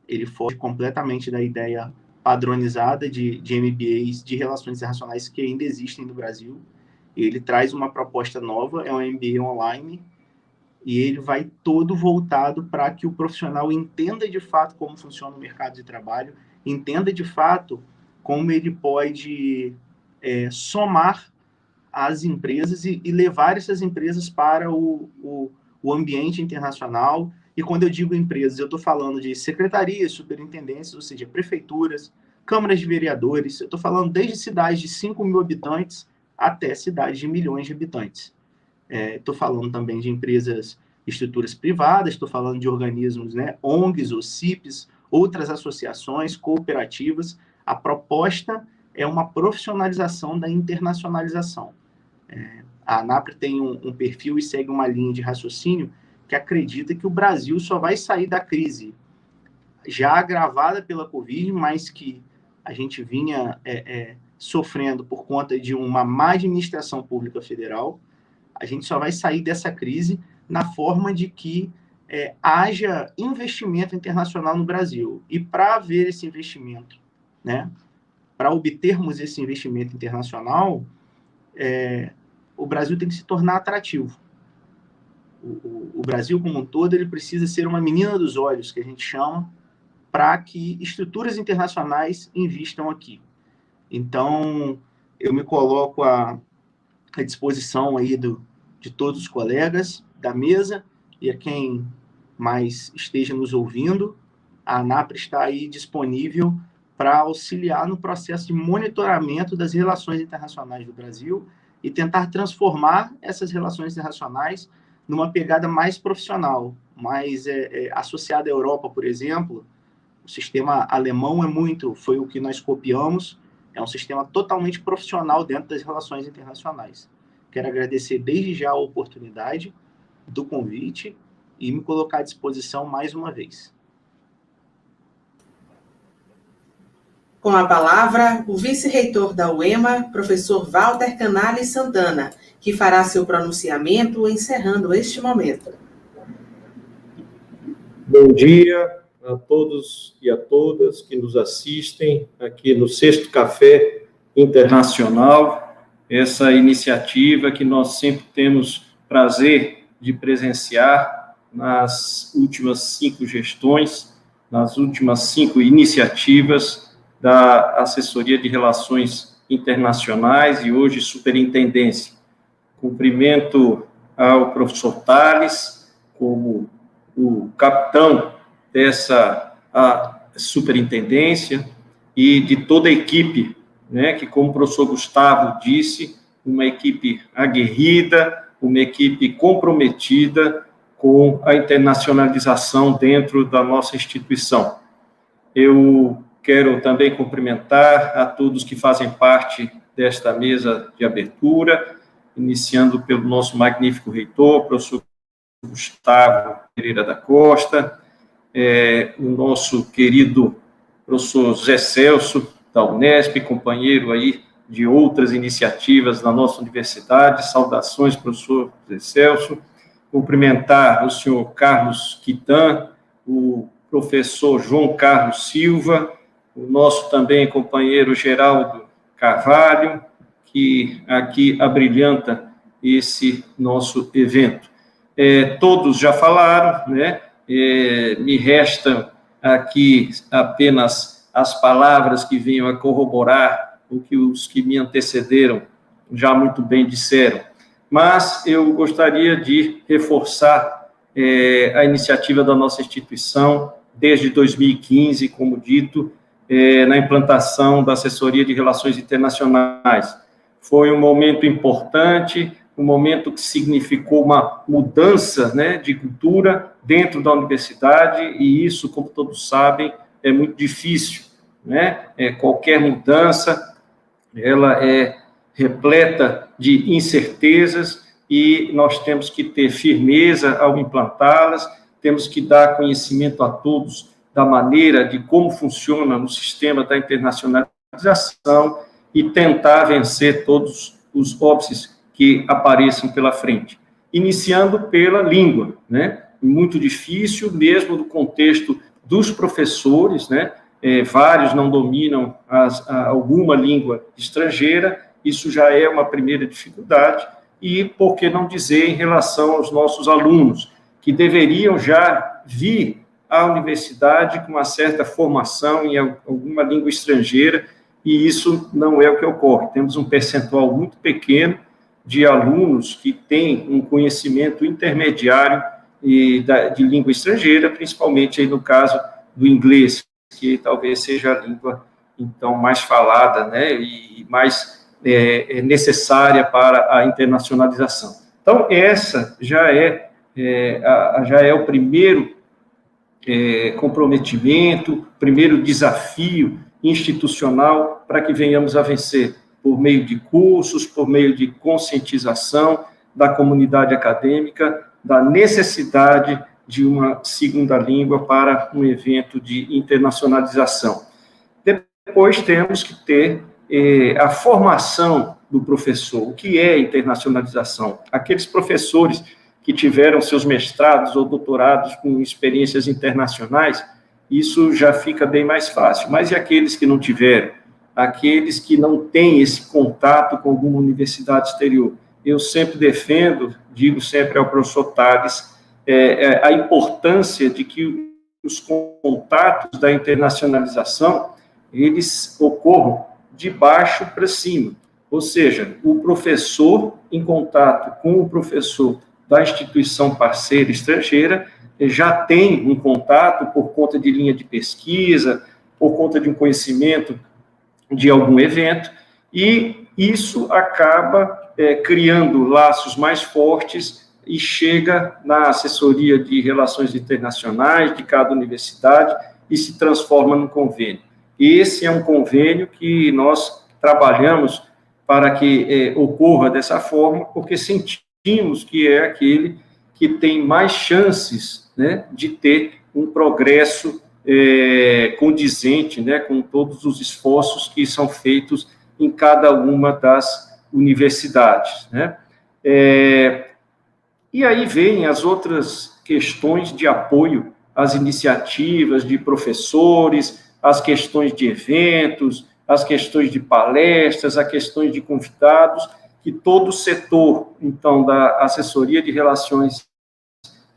Ele foge completamente da ideia padronizada de MBAs de Relações Internacionais que ainda existem no Brasil. Ele traz uma proposta nova, é um MBA online, e ele vai todo voltado para que o profissional entenda de fato como funciona o mercado de trabalho, entenda de fato como ele pode somar as empresas e levar essas empresas para o ambiente internacional. E quando eu digo empresas, eu estou falando de secretarias, superintendências, ou seja, prefeituras, câmaras de vereadores, eu estou falando desde cidades de 5 mil habitantes até cidades de milhões de habitantes. Estou falando também de empresas, estruturas privadas, estou falando de organismos, ONGs ou CIPs, outras associações, cooperativas. A proposta é uma profissionalização da internacionalização. A ANAPRE tem um perfil e segue uma linha de raciocínio que acredita que o Brasil só vai sair da crise já agravada pela Covid, mas que a gente vinha sofrendo por conta de uma má administração pública federal. A gente só vai sair dessa crise na forma de que haja investimento internacional no Brasil. E para haver esse investimento, para obtermos esse investimento internacional, o Brasil tem que se tornar atrativo. O Brasil como um todo, ele precisa ser uma menina dos olhos, que a gente chama, para que estruturas internacionais investam aqui. Então, eu me coloco à disposição aí de todos os colegas da mesa e a quem mais esteja nos ouvindo. A ANAPRE está aí disponível para auxiliar no processo de monitoramento das relações internacionais do Brasil e tentar transformar essas relações internacionais numa pegada mais profissional, mais associada à Europa, por exemplo. O sistema alemão foi o que nós copiamos, é um sistema totalmente profissional dentro das relações internacionais. Quero agradecer desde já a oportunidade do convite e me colocar à disposição mais uma vez. Com a palavra, o vice-reitor da UEMA, professor Walter Canales Santana, que fará seu pronunciamento encerrando este momento. Bom dia a todos e a todas que nos assistem aqui no Sexto Café Internacional, essa iniciativa que nós sempre temos prazer de presenciar nas últimas 5 gestões, nas últimas 5 iniciativas da Assessoria de Relações Internacionais e hoje Superintendência. Cumprimento ao professor Tales como o capitão dessa superintendência e de toda a equipe, que, como o professor Gustavo disse, uma equipe aguerrida, uma equipe comprometida com a internacionalização dentro da nossa instituição. Eu quero também cumprimentar a todos que fazem parte desta mesa de abertura, iniciando pelo nosso magnífico reitor, professor Gustavo Pereira da Costa, o nosso querido professor Zé Celso, da Unesp, companheiro aí de outras iniciativas da nossa universidade. Saudações, professor Zé Celso. Cumprimentar o senhor Carlos Quitan, o professor João Carlos Silva, o nosso também companheiro Geraldo Carvalho, que aqui abrilhanta esse nosso evento. Todos já falaram, me restam aqui apenas as palavras que venham a corroborar o que os que me antecederam já muito bem disseram. Mas eu gostaria de reforçar a iniciativa da nossa instituição desde 2015, como dito, na implantação da Assessoria de Relações Internacionais. Foi um momento importante, um momento que significou uma mudança, né, de cultura dentro da universidade, e isso, como todos sabem, é muito difícil, né? Qualquer mudança, ela é repleta de incertezas, e nós temos que ter firmeza ao implantá-las, temos que dar conhecimento a todos da maneira de como funciona no sistema da internacionalização e tentar vencer todos os óbices que apareçam pela frente. Iniciando pela língua, né? Muito difícil, mesmo no contexto dos professores, né? Vários não dominam alguma língua estrangeira, isso já é uma primeira dificuldade, e por que não dizer em relação aos nossos alunos, que deveriam já vir à universidade com uma certa formação em alguma língua estrangeira, e isso não é o que ocorre. Temos um percentual muito pequeno de alunos que têm um conhecimento intermediário de língua estrangeira, principalmente aí no caso do inglês, que talvez seja a língua, então, mais falada, né, e mais necessária para a internacionalização. Então, essa já é o primeiro comprometimento, primeiro desafio institucional para que venhamos a vencer, por meio de cursos, por meio de conscientização da comunidade acadêmica, da necessidade de uma segunda língua para um evento de internacionalização. Depois temos que ter a formação do professor. O que é internacionalização? Aqueles professores que tiveram seus mestrados ou doutorados com experiências internacionais, isso já fica bem mais fácil. Mas e aqueles que não tiveram? Aqueles que não têm esse contato com alguma universidade exterior? Eu sempre defendo, digo sempre ao professor Tales, a importância de que os contatos da internacionalização, eles ocorram de baixo para cima. Ou seja, o professor em contato com o professor da instituição parceira estrangeira já tem um contato por conta de linha de pesquisa, por conta de um conhecimento de algum evento, e isso acaba criando laços mais fortes e chega na assessoria de relações internacionais de cada universidade e se transforma num convênio. Esse é um convênio que nós trabalhamos para que ocorra dessa forma, porque sentimos que é aquele que tem mais chances, né, de ter um progresso condizente, né, com todos os esforços que são feitos em cada uma das universidades, né? E aí vêm as outras questões de apoio às iniciativas de professores, as questões de eventos, as questões de palestras, as questões de convidados, que todo o setor, então, da assessoria de relações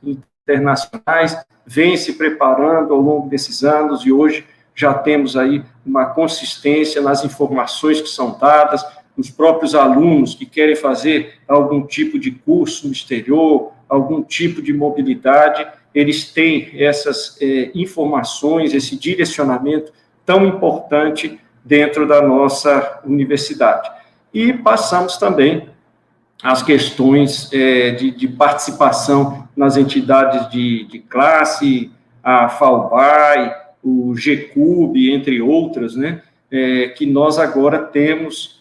internacionais vem se preparando ao longo desses anos, e hoje já temos aí uma consistência nas informações que são dadas, os próprios alunos que querem fazer algum tipo de curso no exterior, algum tipo de mobilidade, eles têm essas informações, esse direcionamento tão importante dentro da nossa universidade. E passamos também às questões de participação nas entidades de classe, a FAUBAI, o GCUB, entre outras, né, que nós agora temos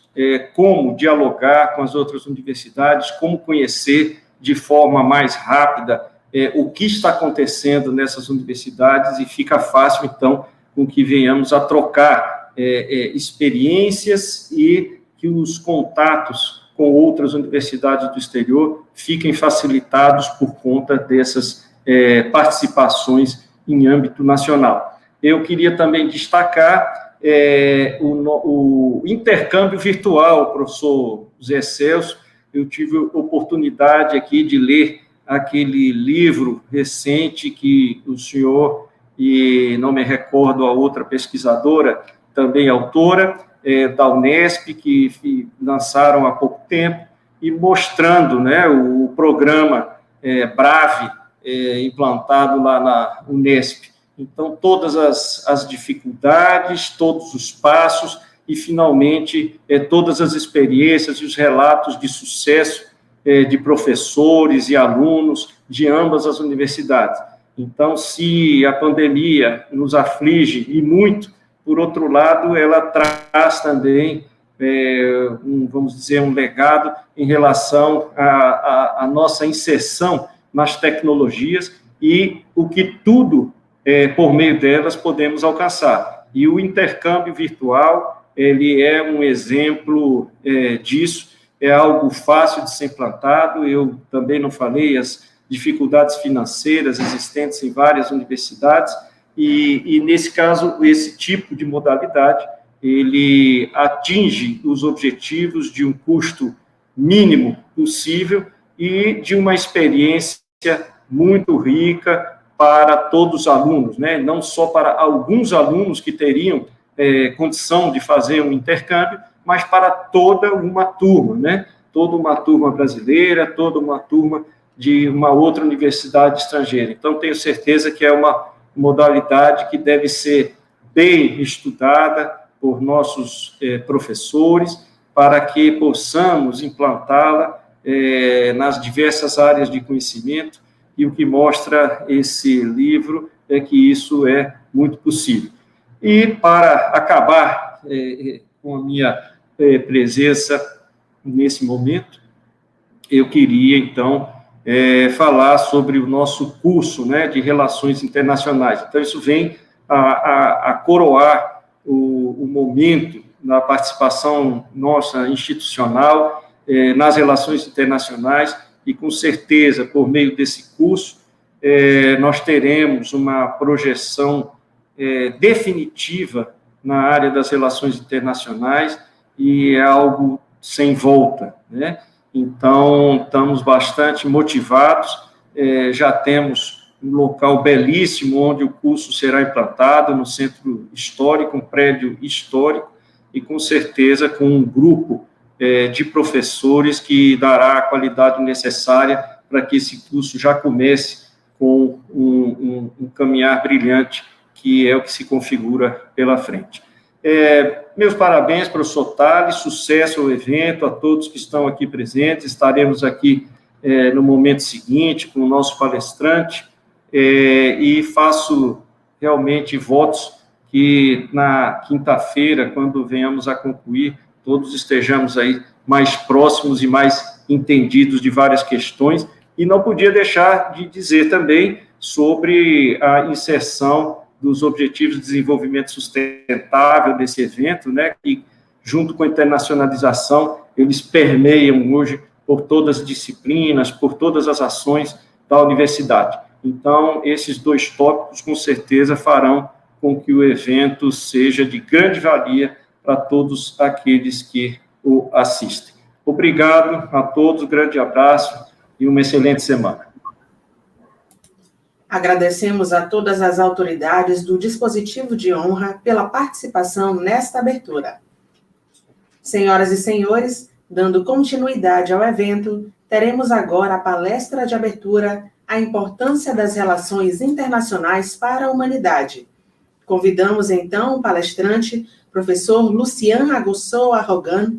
como dialogar com as outras universidades, como conhecer de forma mais rápida o que está acontecendo nessas universidades, e fica fácil, então, com que venhamos a trocar experiências e que os contatos com outras universidades do exterior fiquem facilitados por conta dessas participações em âmbito nacional. Eu queria também destacar o intercâmbio virtual, professor Zé Celso. Eu tive oportunidade aqui de ler aquele livro recente que o senhor, e não me recordo a outra pesquisadora, também autora, da Unesp, que lançaram há pouco tempo, e mostrando, né, o programa BRAVE, implantado lá na Unesp. Então, todas as dificuldades, todos os passos e, finalmente, todas as experiências e os relatos de sucesso de professores e alunos de ambas as universidades. Então, se a pandemia nos aflige e muito, por outro lado, ela traz também, vamos dizer, um legado em relação à nossa inserção nas tecnologias e o que tudo, por meio delas, podemos alcançar. E o intercâmbio virtual, ele é um exemplo disso, é algo fácil de ser implantado. Eu também não falei as dificuldades financeiras existentes em várias universidades, e nesse caso, esse tipo de modalidade, ele atinge os objetivos de um custo mínimo possível e de uma experiência muito rica para todos os alunos, né? Não só para alguns alunos que teriam condição de fazer um intercâmbio, mas para toda uma turma, né? Toda uma turma brasileira, toda uma turma de uma outra universidade estrangeira. Então, tenho certeza que é uma modalidade que deve ser bem estudada por nossos professores, para que possamos implantá-la nas diversas áreas de conhecimento, e o que mostra esse livro é que isso é muito possível. E, para acabar com a minha presença nesse momento, eu queria, então, falar sobre o nosso curso, né, de Relações Internacionais. Então, isso vem a coroar o momento da participação nossa institucional nas relações internacionais, e, com certeza, por meio desse curso, nós teremos uma projeção definitiva na área das relações internacionais, e é algo sem volta, né? Então, estamos bastante motivados, já temos um local belíssimo onde o curso será implantado, no Centro Histórico, um prédio histórico, e, com certeza, com um grupo de professores que dará a qualidade necessária para que esse curso já comece com um caminhar brilhante, que é o que se configura pela frente. Meus parabéns, professor Tales, sucesso ao evento, a todos que estão aqui presentes. Estaremos aqui no momento seguinte com o nosso palestrante, e faço realmente votos que na quinta-feira, quando venhamos a concluir, todos estejamos aí mais próximos e mais entendidos de várias questões. E não podia deixar de dizer também sobre a inserção dos Objetivos de Desenvolvimento Sustentável desse evento, né, que, junto com a internacionalização, eles permeiam hoje por todas as disciplinas, por todas as ações da universidade. Então, esses dois tópicos, com certeza, farão com que o evento seja de grande valia para todos aqueles que o assistem. Obrigado a todos, grande abraço e uma excelente semana. Agradecemos a todas as autoridades do dispositivo de honra pela participação nesta abertura. Senhoras e senhores, dando continuidade ao evento, teremos agora a palestra de abertura A Importância das Relações Internacionais para a Humanidade. Convidamos, então, o palestrante, professor Lucian Agussou Arrogan,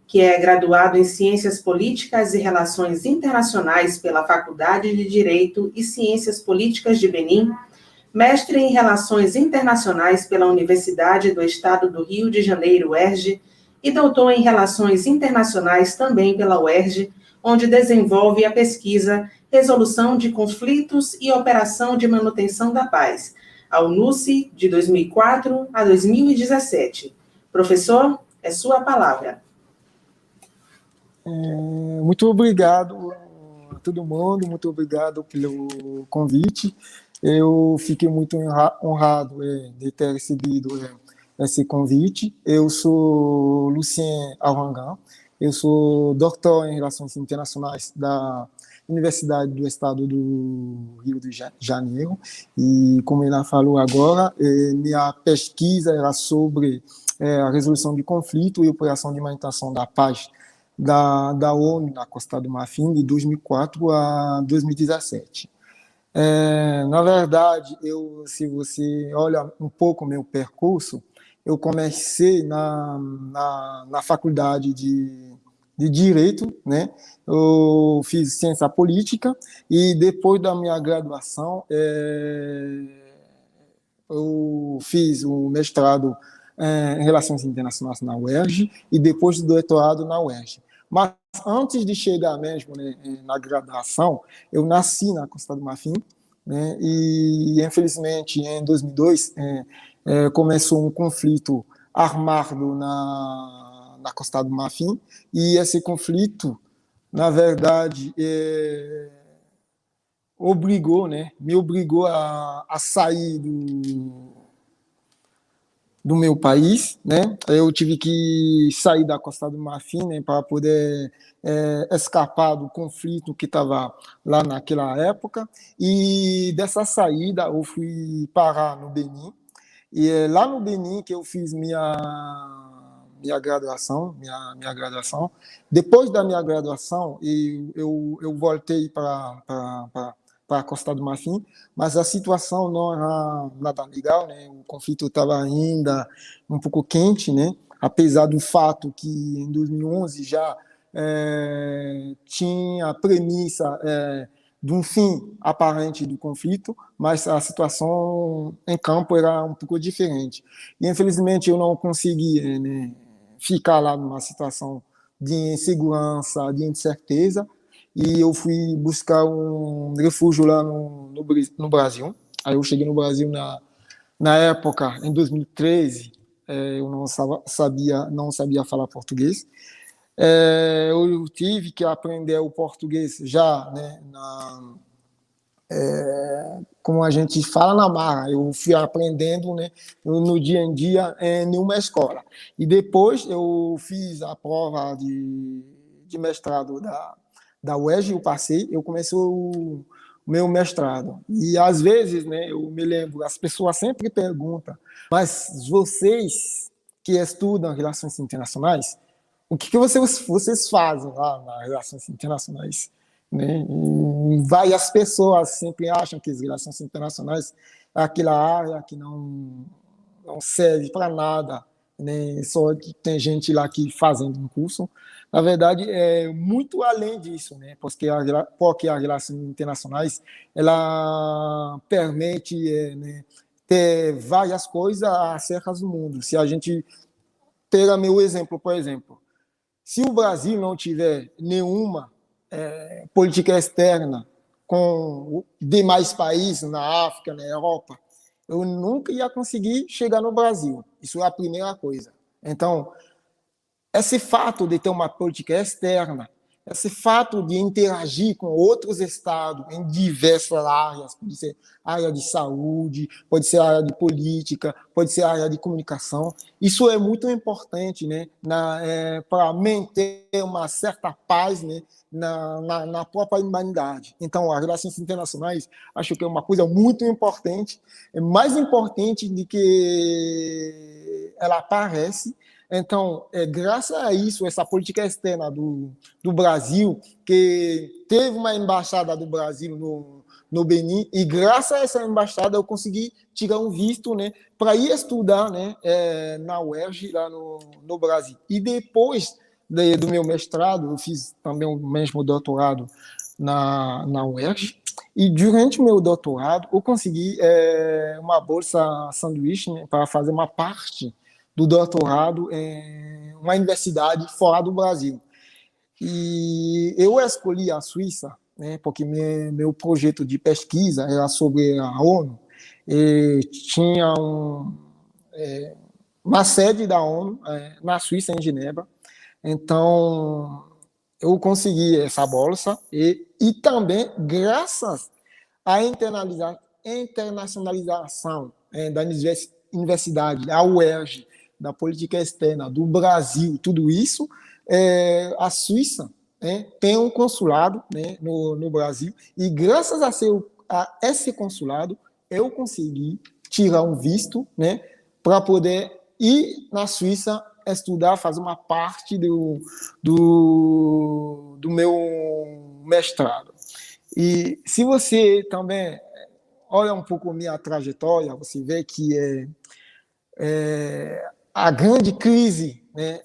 que é graduado em Ciências Políticas e Relações Internacionais pela Faculdade de Direito e Ciências Políticas de Benim, mestre em Relações Internacionais pela Universidade do Estado do Rio de Janeiro, UERJ, e doutor em Relações Internacionais também pela UERJ, onde desenvolve a pesquisa Resolução de Conflitos e Operação de Manutenção da Paz, a UNUSI, de 2004 a 2017. Professor, é sua palavra. Muito obrigado a todo mundo, muito obrigado pelo convite. Eu fiquei muito honrado de ter recebido esse convite. Eu sou Lucien Arrogan, eu sou doutor em Relações Internacionais da Universidade do Estado do Rio de Janeiro, e, como ela falou agora, minha pesquisa era sobre a resolução de conflito e operação de manutenção da paz da ONU na Costa do Marfim, de 2004 a 2017. Na verdade, se você olha um pouco o meu percurso, eu comecei na faculdade de Direito, né? Eu fiz Ciência Política e depois da minha graduação, eu fiz o mestrado em Relações Internacionais na UERJ e depois do doutorado na UERJ. Mas antes de chegar mesmo, né, na graduação, eu nasci na Costa do Marfim, né, e infelizmente em 2002 começou um conflito armado na Costa do Marfim, e esse conflito, na verdade, me obrigou a sair do meu país, né? Eu tive que sair da Costa do Marfim, né, para poder escapar do conflito que estava lá naquela época. E dessa saída eu fui parar no Benin. E é lá no Benin que eu fiz minha graduação. Depois da minha graduação, eu voltei para a Costa do Marfim, mas a situação não era nada legal, né? O conflito estava ainda um pouco quente, né? Apesar do fato que em 2011 já tinha a premissa de um fim aparente do conflito, mas a situação em campo era um pouco diferente. E, infelizmente, eu não consegui, né, ficar lá numa situação de insegurança, de incerteza, e eu fui buscar um refúgio lá no Brasil. Aí eu cheguei no Brasil na época, em 2013, eu não sabia falar português. Eu tive que aprender o português já, né, como a gente fala na marra. Eu fui aprendendo, né, no dia a dia em uma escola. E depois eu fiz a prova de mestrado da UERJ, eu passei, eu comecei o meu mestrado. E às vezes, né, eu me lembro, as pessoas sempre perguntam, mas vocês que estudam relações internacionais, o que vocês fazem lá nas relações internacionais? Né? E várias pessoas sempre acham que as relações internacionais é aquela área que não serve para nada, né? Só que tem gente lá que fazendo um curso. Na verdade, é muito além disso, né? Porque as relações internacionais ela permite, né, ter várias coisas acerca do mundo. Se a gente pega meu exemplo, por exemplo, se o Brasil não tiver nenhuma política externa com demais países na África, na Europa, eu nunca ia conseguir chegar no Brasil. Isso é a primeira coisa. Então, esse fato de ter uma política externa, esse fato de interagir com outros estados em diversas áreas, pode ser área de saúde, pode ser área de política, pode ser área de comunicação, isso é muito importante, né, para manter uma certa paz, né, na própria humanidade. Então, as relações internacionais, acho que é uma coisa muito importante, é mais importante do que ela parece. Então, graças a isso, essa política externa do Brasil, que teve uma embaixada do Brasil no Benin, e graças a essa embaixada eu consegui tirar um visto, né, para ir estudar, né, na UERJ, lá no Brasil. E depois do meu mestrado, eu fiz também o mesmo doutorado na UERJ, e durante o meu doutorado eu consegui uma bolsa sanduíche, né, para fazer uma parte do doutorado em uma universidade fora do Brasil. E eu escolhi a Suíça, né, porque meu projeto de pesquisa era sobre a ONU, e tinha uma sede da ONU na Suíça, em Genebra. Então, eu consegui essa bolsa e também, graças à internacionalização da universidade, a UERJ, da política externa do Brasil, tudo isso, a Suíça tem um consulado, né, no Brasil, e graças a esse consulado, eu consegui tirar um visto, né, para poder ir na Suíça estudar, fazer uma parte do meu mestrado. E se você também olha um pouco minha trajetória, você vê que a grande crise, né,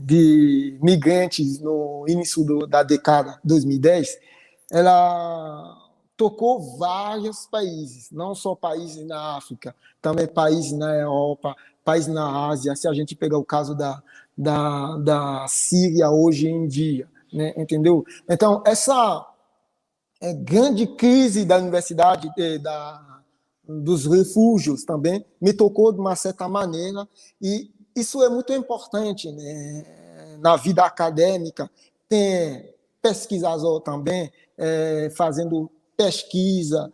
de migrantes no início da década 2010, ela tocou vários países, não só países na África, também países na Europa, países na Ásia, se a gente pegar o caso da Síria hoje em dia, né, entendeu? Então, essa grande crise da universidade, dos refúgios também, me tocou de uma certa maneira, e isso é muito importante, né, na vida acadêmica. Tem pesquisador também fazendo pesquisa,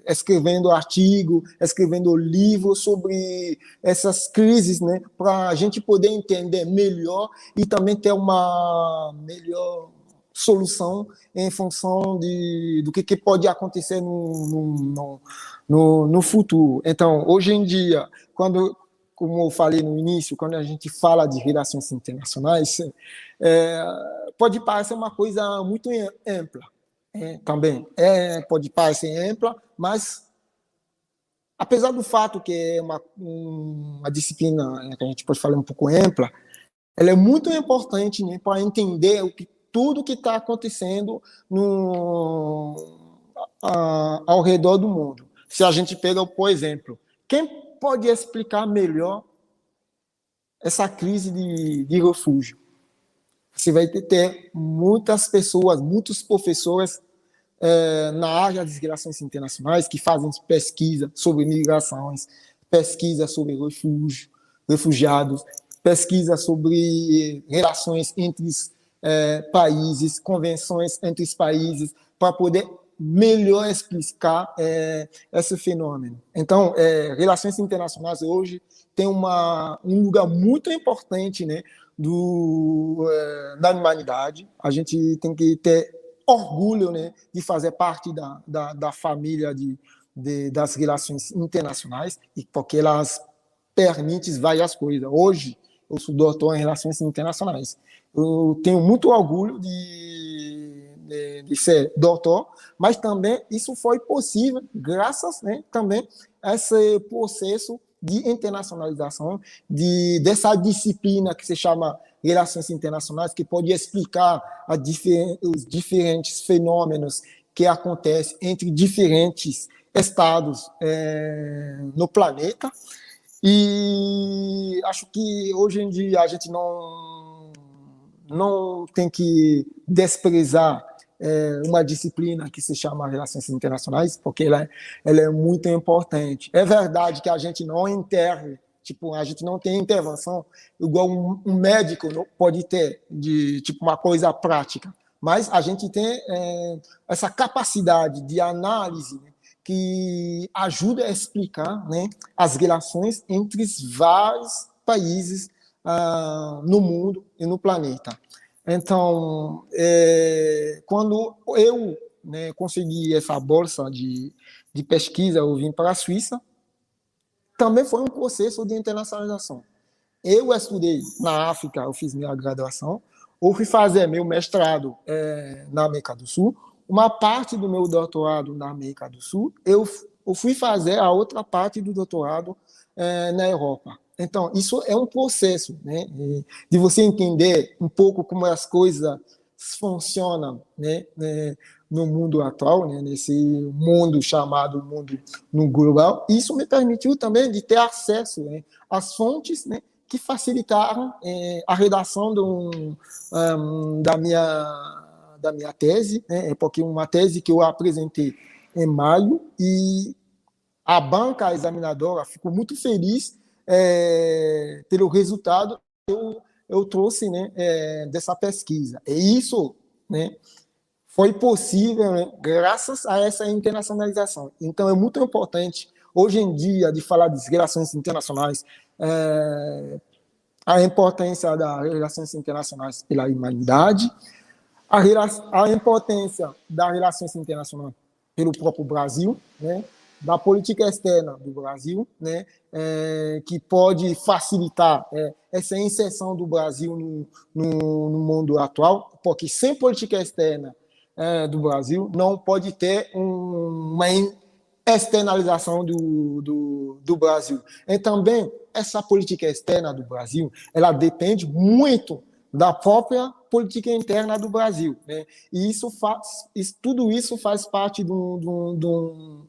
escrevendo artigo, escrevendo livro sobre essas crises, né, para a gente poder entender melhor e também ter uma melhor solução em função do que pode acontecer no futuro. Então, hoje em dia, como eu falei no início, quando a gente fala de relações internacionais, pode parecer uma coisa muito ampla, também. Pode parecer ampla, mas, apesar do fato que é uma disciplina que a gente pode falar um pouco ampla, ela é muito importante, né, para entender tudo que está acontecendo ao redor do mundo. Se a gente pega, por exemplo, quem pode explicar melhor essa crise de refúgio? Você vai ter muitas pessoas, muitos professores na área das relações internacionais que fazem pesquisa sobre migrações, pesquisa sobre refugiados, pesquisa sobre relações entre países, convenções entre os países, para poder melhor explicar esse fenômeno. Então, relações internacionais hoje tem um lugar muito importante, né, da humanidade. A gente tem que ter orgulho, né, de fazer parte da família das relações internacionais, porque elas permitem várias coisas. Hoje, eu sou doutor em relações internacionais. Eu tenho muito orgulho de ser doutor, mas também isso foi possível graças, né, também a esse processo de internacionalização dessa disciplina que se chama Relações Internacionais, que pode explicar os diferentes fenômenos que acontecem entre diferentes estados no planeta. E acho que hoje em dia a gente não tem que desprezar uma disciplina que se chama Relações Internacionais, porque ela é muito importante. É verdade que a gente não enterra, a gente não tem intervenção igual um médico pode ter, de uma coisa prática, mas a gente tem essa capacidade de análise, né, que ajuda a explicar, né, as relações entre vários países no mundo e no planeta. Então, quando eu, né, consegui essa bolsa de pesquisa, eu vim para a Suíça, também foi um processo de internacionalização. Eu estudei na África, eu fiz minha graduação, eu fui fazer meu mestrado na América do Sul, uma parte do meu doutorado na América do Sul, eu fui fazer a outra parte do doutorado na Europa. Então, isso é um processo, né, de você entender um pouco como as coisas funcionam, né, no mundo atual, né, nesse mundo chamado mundo no global. Isso me permitiu também de ter acesso, né, às fontes, né, que facilitaram a redação da minha tese, né, porque uma tese que eu apresentei em maio, e a banca examinadora ficou muito feliz pelo resultado que eu trouxe, né, dessa pesquisa. E isso, né, foi possível, né, graças a essa internacionalização. Então, é muito importante, hoje em dia, de falar de relações internacionais, a importância das relações internacionais pela humanidade, a importância das relações internacionais pelo próprio Brasil, né, da política externa do Brasil, né, que pode facilitar essa inserção do Brasil no mundo atual, porque sem política externa do Brasil não pode ter uma externalização do Brasil. E também, essa política externa do Brasil, ela depende muito da própria política interna do Brasil, né? E tudo isso faz parte de um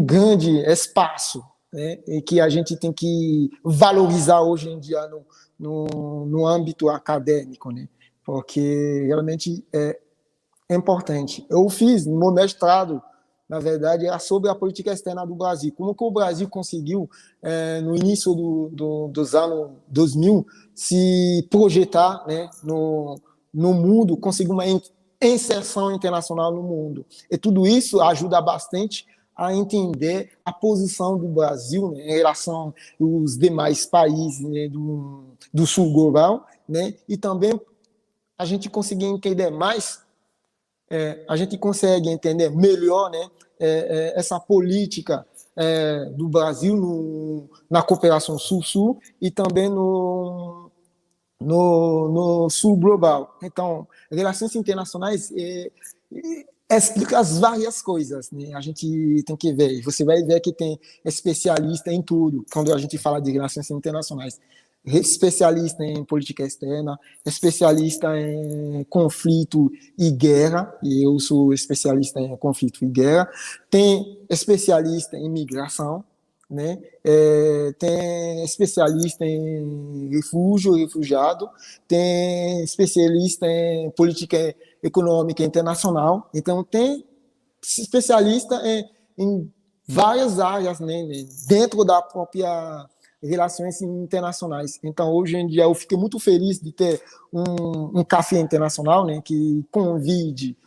grande espaço, né? E que a gente tem que valorizar hoje em dia no âmbito acadêmico, né? Porque realmente é importante. Eu fiz meu mestrado, na verdade, era sobre a política externa do Brasil. Como que o Brasil conseguiu, no início dos anos 2000, se projetar, né, no mundo, conseguir uma inserção internacional no mundo. E tudo isso ajuda bastante a entender a posição do Brasil, né, em relação aos demais países, né, do sul global, né, e também a gente conseguir entender mais, a gente consegue entender melhor, né, essa política do Brasil na cooperação sul-sul e também no sul global. Então, relações internacionais explica as várias coisas, né? A gente tem que ver. Você vai ver que tem especialista em tudo quando a gente fala de relações internacionais. Especialista em política externa, especialista em conflito e guerra, e eu sou especialista em conflito e guerra. Tem especialista em migração, né? Tem especialista em refugiado, tem especialista em política econômica internacional. Então, tem especialista em várias áreas, né, dentro da própria relações internacionais. Então, hoje em dia, eu fiquei muito feliz de ter um café internacional, né, que convide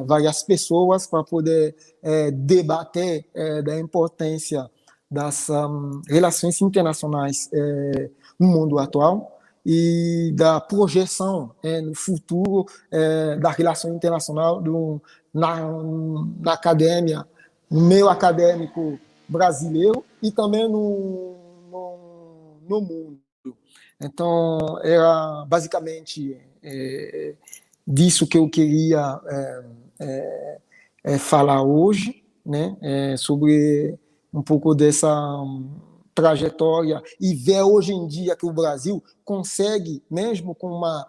várias pessoas para poder debater da importância das relações internacionais no mundo atual e da projeção no futuro da relação internacional na academia, no meio acadêmico brasileiro e também no mundo. Então, era basicamente disso que eu queria falar hoje, né? Sobre um pouco dessa trajetória e ver hoje em dia que o Brasil consegue, mesmo com uma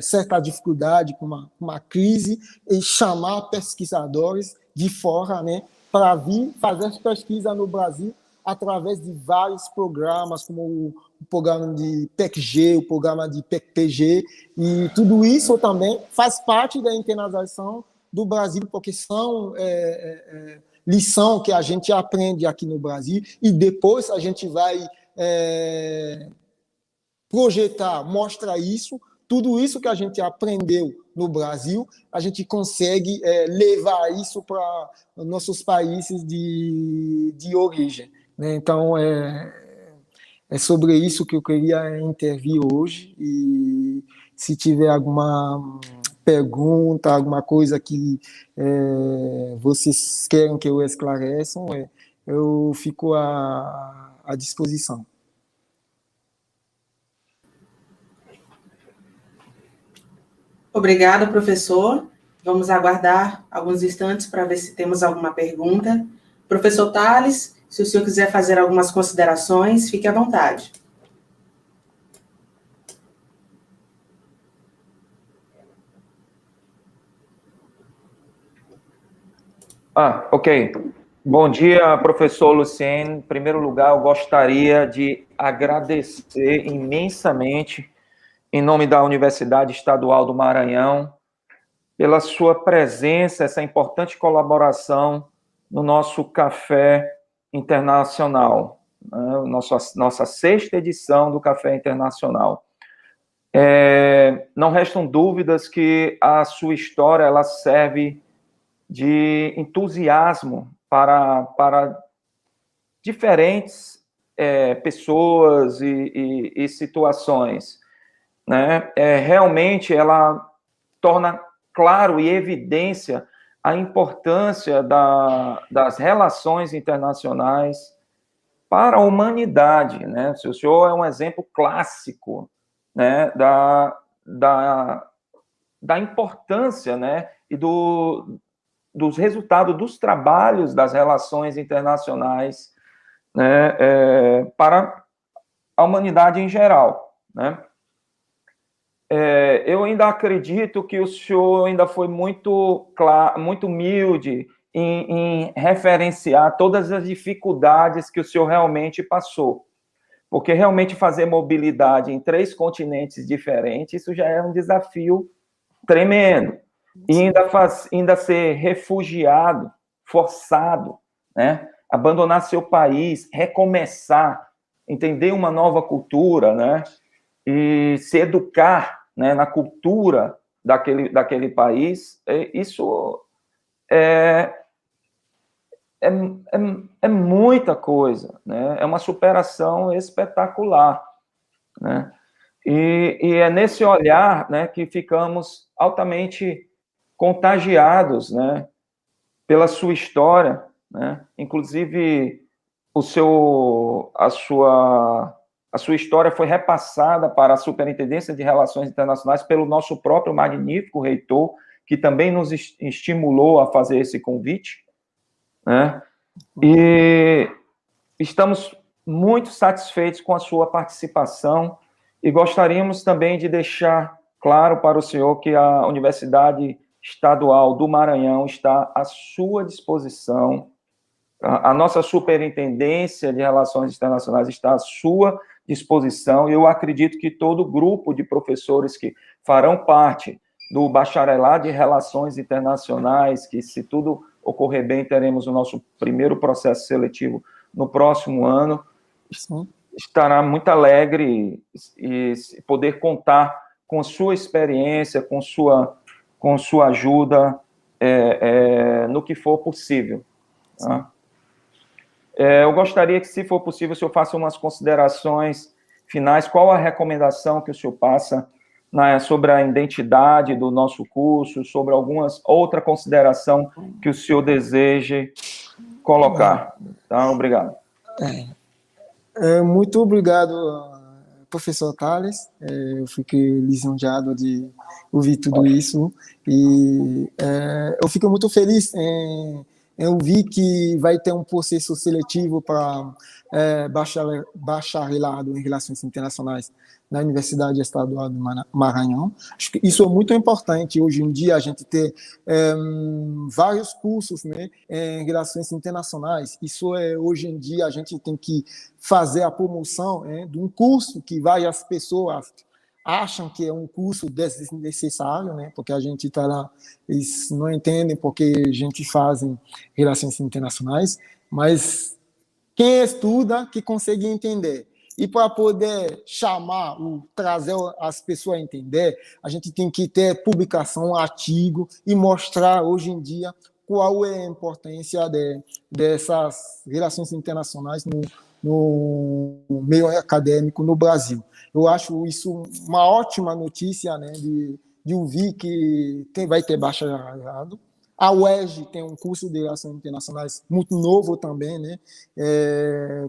certa dificuldade, com uma crise, e chamar pesquisadores de fora, né, para vir fazer pesquisa no Brasil através de vários programas, como o programa de PECG, o programa de PECPG, e tudo isso também faz parte da internacionalização do Brasil, porque são lição que a gente aprende aqui no Brasil e depois a gente vai projetar, mostrar isso, tudo isso que a gente aprendeu no Brasil, a gente consegue levar isso para nossos países de origem, né? Então, é sobre isso que eu queria intervir hoje, e se tiver alguma pergunta, alguma coisa que vocês querem que eu esclareça, eu fico à disposição. Obrigada, professor. Vamos aguardar alguns instantes para ver se temos alguma pergunta. Professor Tales, se o senhor quiser fazer algumas considerações, fique à vontade. Ok. Bom dia, professor Lucien. Em primeiro lugar, eu gostaria de agradecer imensamente, em nome da Universidade Estadual do Maranhão, pela sua presença, essa importante colaboração no nosso Café Internacional, né? Nossa sexta edição do Café Internacional. Não restam dúvidas que a sua história ela serve de entusiasmo para diferentes pessoas e situações, né? Realmente ela torna claro e evidência a importância das relações internacionais para a humanidade, né? O senhor é um exemplo clássico, né, da da importância, né, e dos resultados dos trabalhos das relações internacionais, né, para a humanidade em geral, né? Eu ainda acredito que o senhor ainda foi muito claro, muito humilde em referenciar todas as dificuldades que o senhor realmente passou, porque realmente fazer mobilidade em 3 continentes diferentes, isso já é um desafio tremendo. E ainda ser refugiado, forçado, né? Abandonar seu país, recomeçar, entender uma nova cultura, né? E se educar, né, na cultura daquele país, isso é muita coisa, né? É uma superação espetacular, né? E é nesse olhar, né, que ficamos altamente contagiados, né, pela sua história, né? Inclusive a sua história foi repassada para a Superintendência de Relações Internacionais pelo nosso próprio magnífico reitor, que também nos estimulou a fazer esse convite, né? E estamos muito satisfeitos com a sua participação e gostaríamos também de deixar claro para o senhor que a Universidade Estadual do Maranhão está à sua disposição. A nossa Superintendência de Relações Internacionais está à sua disposição, e eu acredito que todo o grupo de professores que farão parte do Bacharelado de Relações Internacionais, que, se tudo ocorrer bem, teremos o nosso primeiro processo seletivo no próximo ano, estará muito alegre e poder contar com sua experiência, com sua ajuda no que for possível. Tá? Eu gostaria que, se for possível, o senhor faça umas considerações finais. Qual a recomendação que o senhor passa sobre a identidade do nosso curso, sobre outra consideração que o senhor deseje colocar? Tá? Obrigado. Muito obrigado, professor Tales. Eu fiquei lisonjeado de ouvir tudo isso e eu fico muito feliz eu vi que vai ter um processo seletivo para bacharelado em Relações Internacionais na Universidade Estadual do Maranhão. Acho que isso é muito importante. Hoje em dia, a gente ter vários cursos, né, em Relações Internacionais. Hoje em dia, a gente tem que fazer a promoção de um curso que várias pessoas acham que é um curso desnecessário, né? Porque a gente está lá, eles não entendem porque a gente faz relações internacionais, mas quem estuda que consegue entender. E para poder trazer as pessoas a entender, a gente tem que ter publicação, artigo e mostrar hoje em dia qual é a importância dessas relações internacionais no meio acadêmico no Brasil. Eu acho isso uma ótima notícia, né, de ouvir que vai ter bacharelado. A UERJ tem um curso de Relações Internacionais muito novo também, né,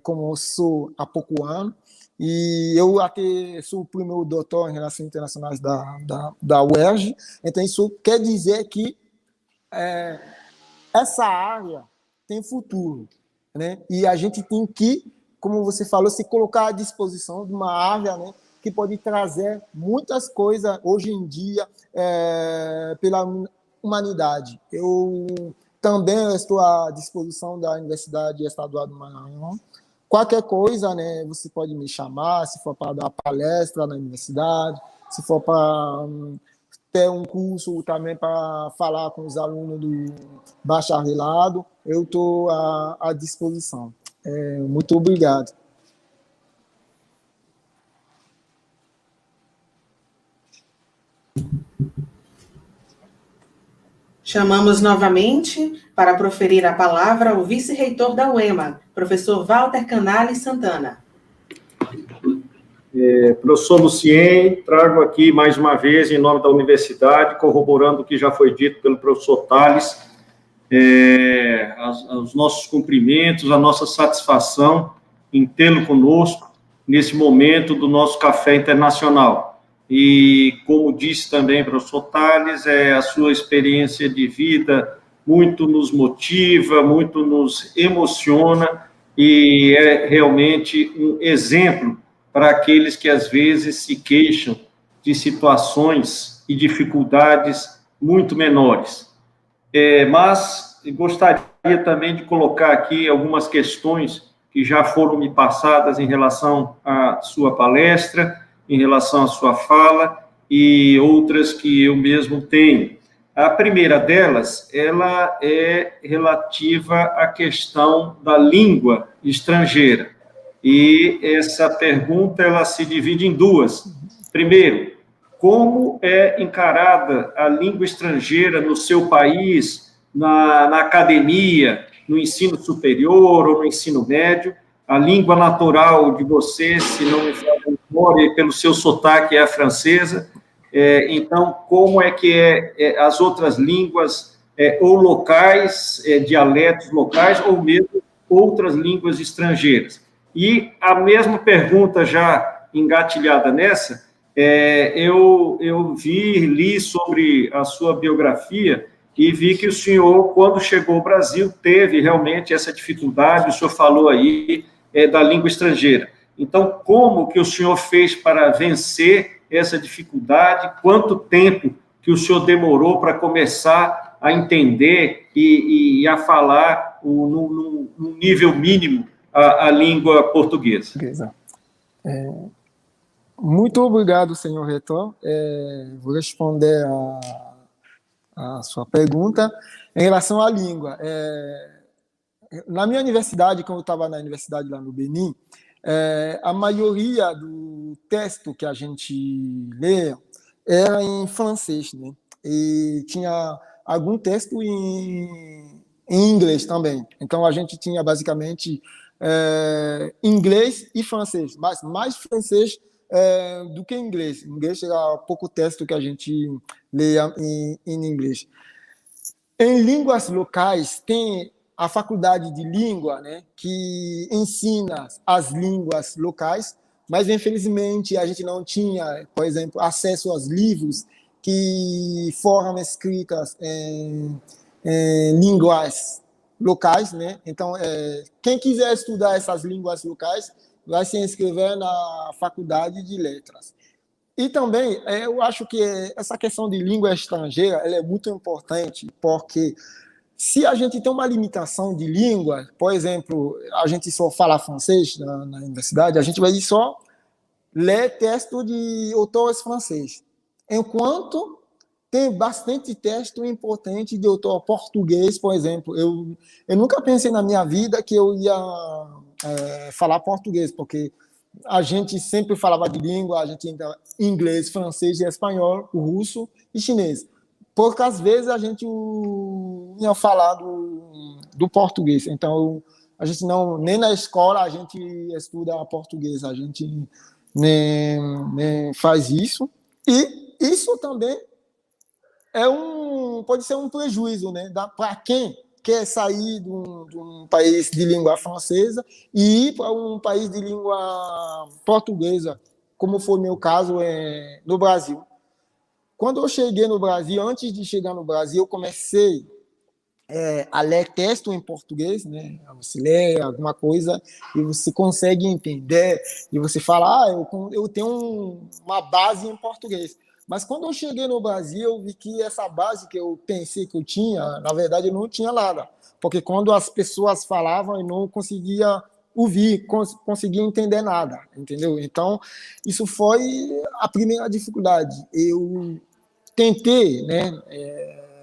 começou há pouco ano, e eu até sou o primeiro doutor em Relações Internacionais da UERJ, então isso quer dizer que essa área tem futuro, né, e a gente tem que, como você falou, se colocar à disposição de uma área, né, que pode trazer muitas coisas hoje em dia pela humanidade. Eu também estou à disposição da Universidade Estadual do Maranhão. Qualquer coisa, né, você pode me chamar, se for para dar palestra na universidade, se for para ter um curso também para falar com os alunos do bacharelado, eu estou à disposição. Muito obrigado. Chamamos novamente para proferir a palavra o vice-reitor da UEMA, professor Walter Canali Santana. Professor Lucien, trago aqui mais uma vez, em nome da universidade, corroborando o que já foi dito pelo professor Tales, os nossos cumprimentos, a nossa satisfação em tê-lo conosco nesse momento do nosso Café Internacional. e, como disse também o professor Tales, a sua experiência de vida muito nos motiva, muito nos emociona, e é realmente um exemplo para aqueles que, às vezes, se queixam de situações e dificuldades muito menores. Mas gostaria também de colocar aqui algumas questões que já foram me passadas em relação à sua palestra, em relação à sua fala, e outras que eu mesmo tenho. A primeira delas, ela é relativa à questão da língua estrangeira. E essa pergunta, ela se divide em duas. Primeiro, como é encarada a língua estrangeira no seu país, na academia, no ensino superior ou no ensino médio? A língua natural de você, se não me falha a memória, pelo seu sotaque, é a francesa. Então, como é que as outras línguas, ou locais, dialetos locais, ou mesmo outras línguas estrangeiras? E a mesma pergunta já engatilhada nessa, eu li sobre a sua biografia e vi que o senhor, quando chegou ao Brasil, teve realmente essa dificuldade, o senhor falou aí da língua estrangeira. Então, como que o senhor fez para vencer essa dificuldade? Quanto tempo que o senhor demorou para começar a entender e a falar no nível mínimo a língua portuguesa? Muito obrigado, senhor reitor. Vou responder a sua pergunta. Em relação à língua, na minha universidade, quando eu estava na universidade lá no Benin, a maioria do texto que a gente lê era em francês, né? E tinha algum texto em inglês também. Então, a gente tinha basicamente inglês e francês, mas mais francês do que inglês. Inglês era pouco texto que a gente leia em inglês. Em línguas locais, tem a faculdade de língua, né, que ensina as línguas locais, mas, infelizmente, a gente não tinha, por exemplo, acesso aos livros que foram escritos em línguas locais, né? Então, quem quiser estudar essas línguas locais vai se inscrever na faculdade de letras. E também, eu acho que essa questão de língua estrangeira ela é muito importante, porque se a gente tem uma limitação de língua, por exemplo, a gente só fala francês na universidade, a gente vai só ler texto de autores franceses, enquanto tem bastante texto importante de autor português, por exemplo. Eu nunca pensei na minha vida que eu ia falar português, porque a gente sempre falava de língua, a gente tinha inglês, francês, espanhol, russo e chinês. Poucas vezes a gente ia falar do português. Então, a gente não, nem na escola a gente estuda português, a gente nem faz isso. E isso também pode ser um prejuízo, né, para quem quer sair de um país de língua francesa e ir para um país de língua portuguesa, como foi o meu caso no Brasil. Quando eu cheguei no Brasil, antes de chegar no Brasil, eu comecei a ler texto em português, né? Você lê alguma coisa e você consegue entender, e você fala, eu tenho uma base em português. Mas quando eu cheguei no Brasil, eu vi que essa base que eu pensei que eu tinha, na verdade, eu não tinha nada. Porque quando as pessoas falavam, eu não conseguia ouvir, conseguia entender nada, entendeu? Então, isso foi a primeira dificuldade. Eu tentei, né,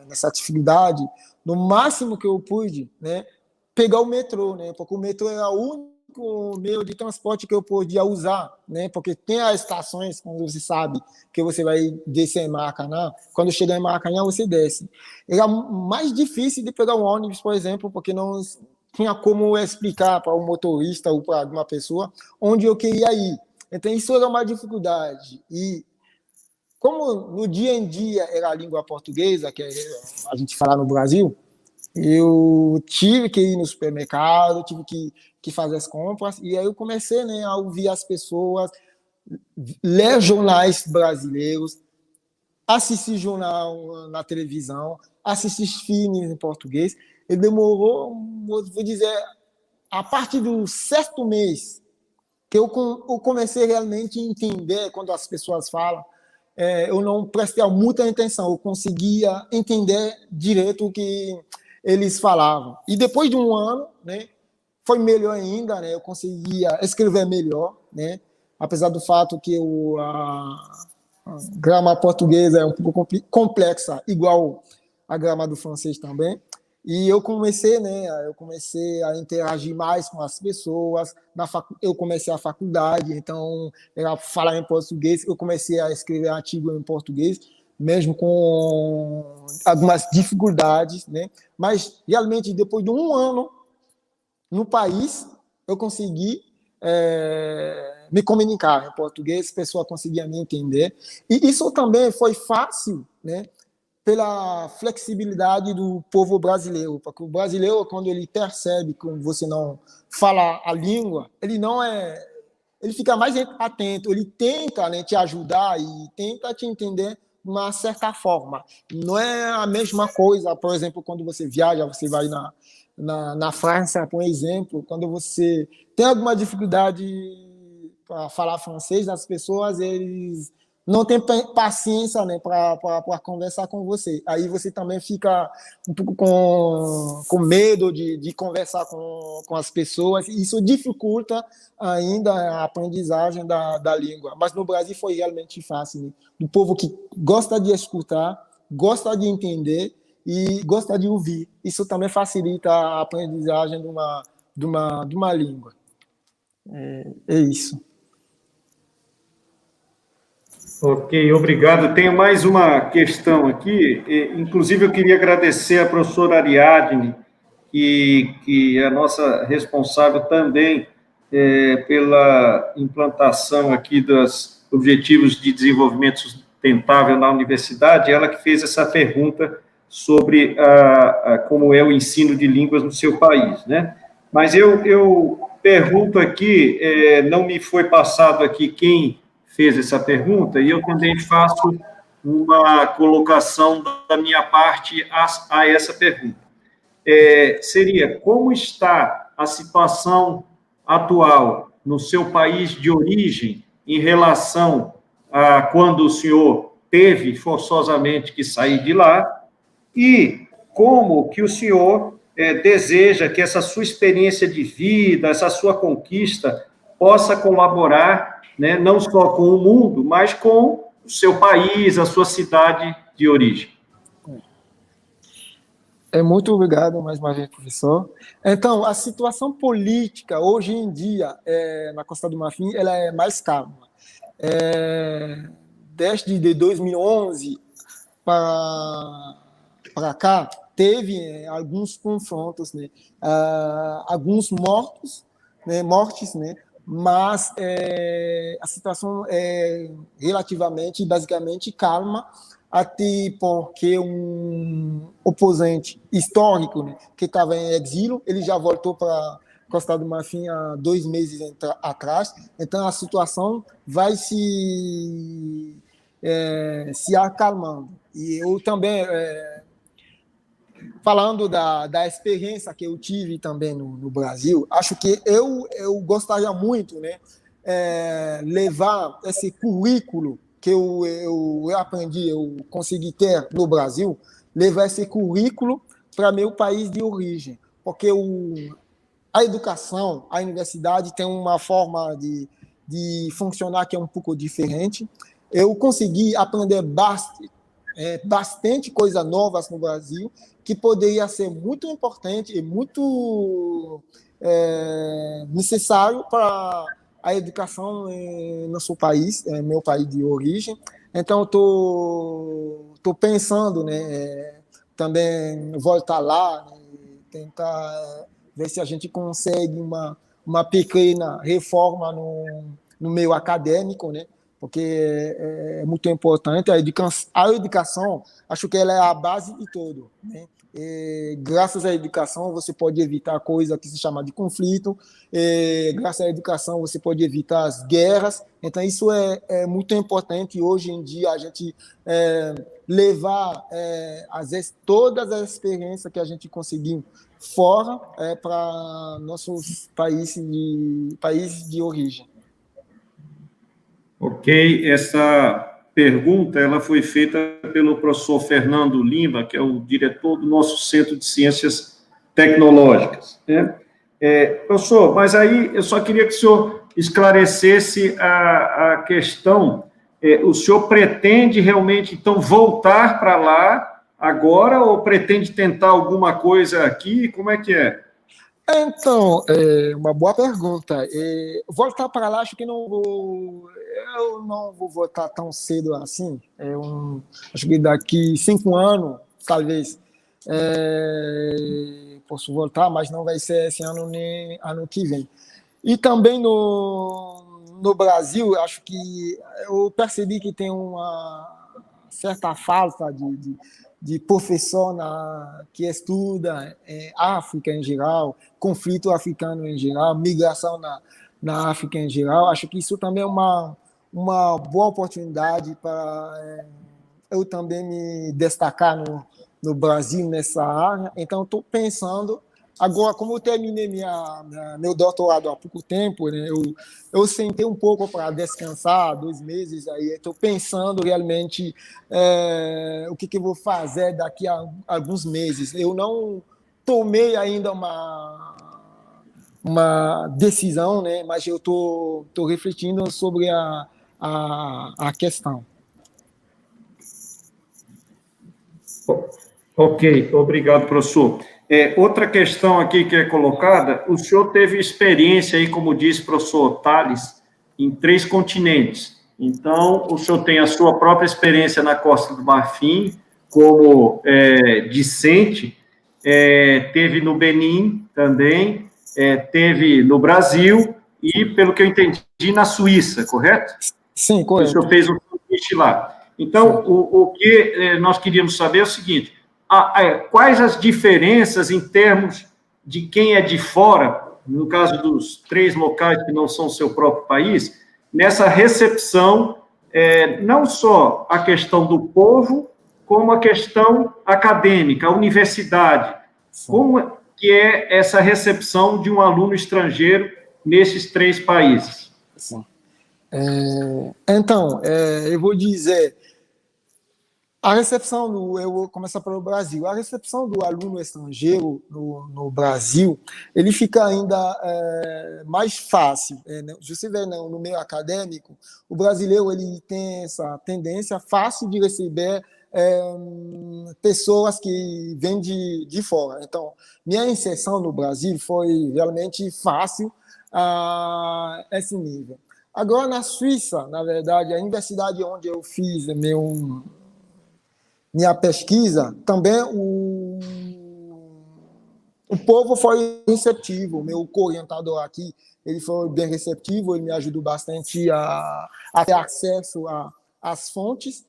nessa atividade, no máximo que eu pude, né, pegar o metrô, né, porque o metrô era o único meio de transporte que eu podia usar, né, porque tem as estações, como você sabe, que você vai descer em Maracanã, quando chegar em Maracanã você desce. Era mais difícil de pegar um ônibus, por exemplo, porque não tinha como explicar para o motorista ou para alguma pessoa onde eu queria ir. Então isso era uma dificuldade. E como no dia em dia era a língua portuguesa, que a gente fala no Brasil, eu tive que ir no supermercado, tive que fazer as compras, e aí eu comecei, né, a ouvir as pessoas, ler jornais brasileiros, assistir jornal na televisão, assistir filmes em português. Ele demorou, vou dizer, a partir do 6º mês que eu comecei realmente a entender quando as pessoas falam. Eu não prestei muita atenção, eu conseguia entender direito o que eles falavam. E depois de um ano, né, foi melhor ainda, né, eu conseguia escrever melhor, né, apesar do fato que a grama portuguesa é um pouco complexa, igual a grama do francês também. E eu comecei a interagir mais com as pessoas. Eu comecei a faculdade, então, eu falar em português, eu comecei a escrever artigo em português, mesmo com algumas dificuldades, né? Mas, realmente, depois de um ano no país, eu consegui me comunicar em português, a pessoa conseguia me entender. E isso também foi fácil, né? Pela flexibilidade do povo brasileiro, porque o brasileiro, quando ele percebe que você não fala a língua, ele fica mais atento, ele tenta, né, te ajudar e tenta te entender de uma certa forma. Não é a mesma coisa, por exemplo, quando você viaja, você vai na França, por exemplo, quando você tem alguma dificuldade para falar francês, as pessoas, eles não tem paciência, né, para conversar com você. Aí você também fica um pouco com medo de conversar com as pessoas. Isso dificulta ainda a aprendizagem da língua. Mas no Brasil foi realmente fácil, né? O povo que gosta de escutar, gosta de entender e gosta de ouvir. Isso também facilita a aprendizagem de uma língua. É isso. Ok, obrigado. Tenho mais uma questão aqui. Inclusive, eu queria agradecer à professora Ariadne, que é a nossa responsável também pela implantação aqui dos Objetivos de Desenvolvimento Sustentável na universidade, ela que fez essa pergunta sobre como é o ensino de línguas no seu país, né? Mas eu pergunto aqui, não me foi passado aqui quem fez essa pergunta, e eu também faço uma colocação da minha parte a essa pergunta. Seria, como está a situação atual no seu país de origem em relação a quando o senhor teve forçosamente que sair de lá, e como que o senhor deseja que essa sua experiência de vida, essa sua conquista, possa colaborar, né, não só com o mundo, mas com o seu país, a sua cidade de origem. Muito obrigado mais uma vez, professor. Então, a situação política hoje em dia na Costa do Marfim, ela é mais calma. Desde 2011 para cá, teve alguns confrontos, né? Alguns mortes, né? Mas a situação é relativamente, basicamente, calma, até porque um oponente histórico, né, que estava em exílio, ele já voltou para Costa do Marfim há 2 meses atrás, então a situação vai se acalmando. E eu também, falando da experiência que eu tive também no Brasil, acho que eu gostaria muito, né, levar esse currículo que eu aprendi, eu consegui ter no Brasil, levar esse currículo para meu país de origem, porque a educação, a universidade tem uma forma de funcionar que é um pouco diferente. Eu consegui aprender bastante coisas novas no Brasil, que poderia ser muito importante e muito necessário para a educação no nosso país, meu país de origem. Então, estou pensando, né, também voltar lá, né, tentar ver se a gente consegue uma pequena reforma no meio acadêmico, né, porque é muito importante. A educação, acho que ela é a base de tudo, né? Graças à educação, você pode evitar coisa que se chama de conflito, graças à educação, você pode evitar as guerras. Então, isso é muito importante hoje em dia, a gente levar todas as experiências que a gente conseguiu fora para nossos países de origem. Ok, essa pergunta ela foi feita pelo professor Fernando Lima, que é o diretor do nosso Centro de Ciências Tecnológicas, né? Professor, mas aí eu só queria que o senhor esclarecesse a questão. O senhor pretende realmente, então, voltar para lá agora ou pretende tentar alguma coisa aqui? Como é que é? Então, uma boa pergunta. Voltar para lá, acho que eu não vou voltar tão cedo assim. Acho que daqui 5 anos, talvez, posso voltar, mas não vai ser esse ano nem ano que vem. E também no Brasil, acho que eu percebi que tem uma certa falta de professor que estuda África em geral, conflito africano em geral, migração na África em geral. Acho que isso também é uma boa oportunidade para eu também me destacar no Brasil nessa área. Então, estou pensando, agora, como eu terminei meu doutorado há pouco tempo, né, eu sentei um pouco para descansar, 2 meses, aí estou pensando realmente o que eu vou fazer daqui a alguns meses. Eu não tomei ainda uma decisão, né, mas eu estou refletindo sobre a questão. Ok, obrigado, professor. Outra questão aqui que é colocada, o senhor teve experiência aí, como disse o professor Tales, em 3 continentes. Então, o senhor tem a sua própria experiência na Costa do Marfim, como discente, teve no Benin também, teve no Brasil e, pelo que eu entendi, na Suíça, correto? Sim, correto. O senhor fez um sanduíche lá. Então, o que nós queríamos saber é o seguinte: quais as diferenças em termos de quem é de fora, no caso dos 3 locais que não são seu próprio país, nessa recepção, não só a questão do povo, como a questão acadêmica, a universidade. Como que é essa recepção de um aluno estrangeiro nesses 3 países? Sim. Então, eu vou dizer, a recepção eu vou começar pelo Brasil. A recepção do aluno estrangeiro no Brasil, ele fica ainda mais fácil. Se você vê no meio acadêmico, o brasileiro ele tem essa tendência fácil de receber pessoas que vêm de fora. Então, minha inserção no Brasil foi realmente fácil a esse nível. Agora, na Suíça, na verdade, a universidade onde eu fiz minha pesquisa, também o povo foi receptivo. O meu co-orientador aqui, ele foi bem receptivo, ele me ajudou bastante a ter acesso às fontes.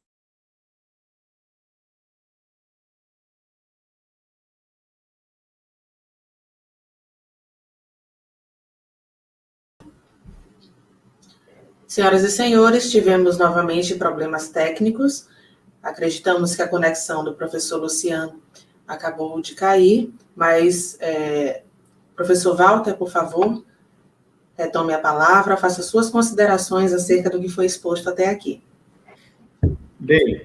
Senhoras e senhores, tivemos novamente problemas técnicos. Acreditamos que a conexão do professor Luciano acabou de cair, mas, professor Walter, por favor, retome a palavra, faça suas considerações acerca do que foi exposto até aqui. Bem,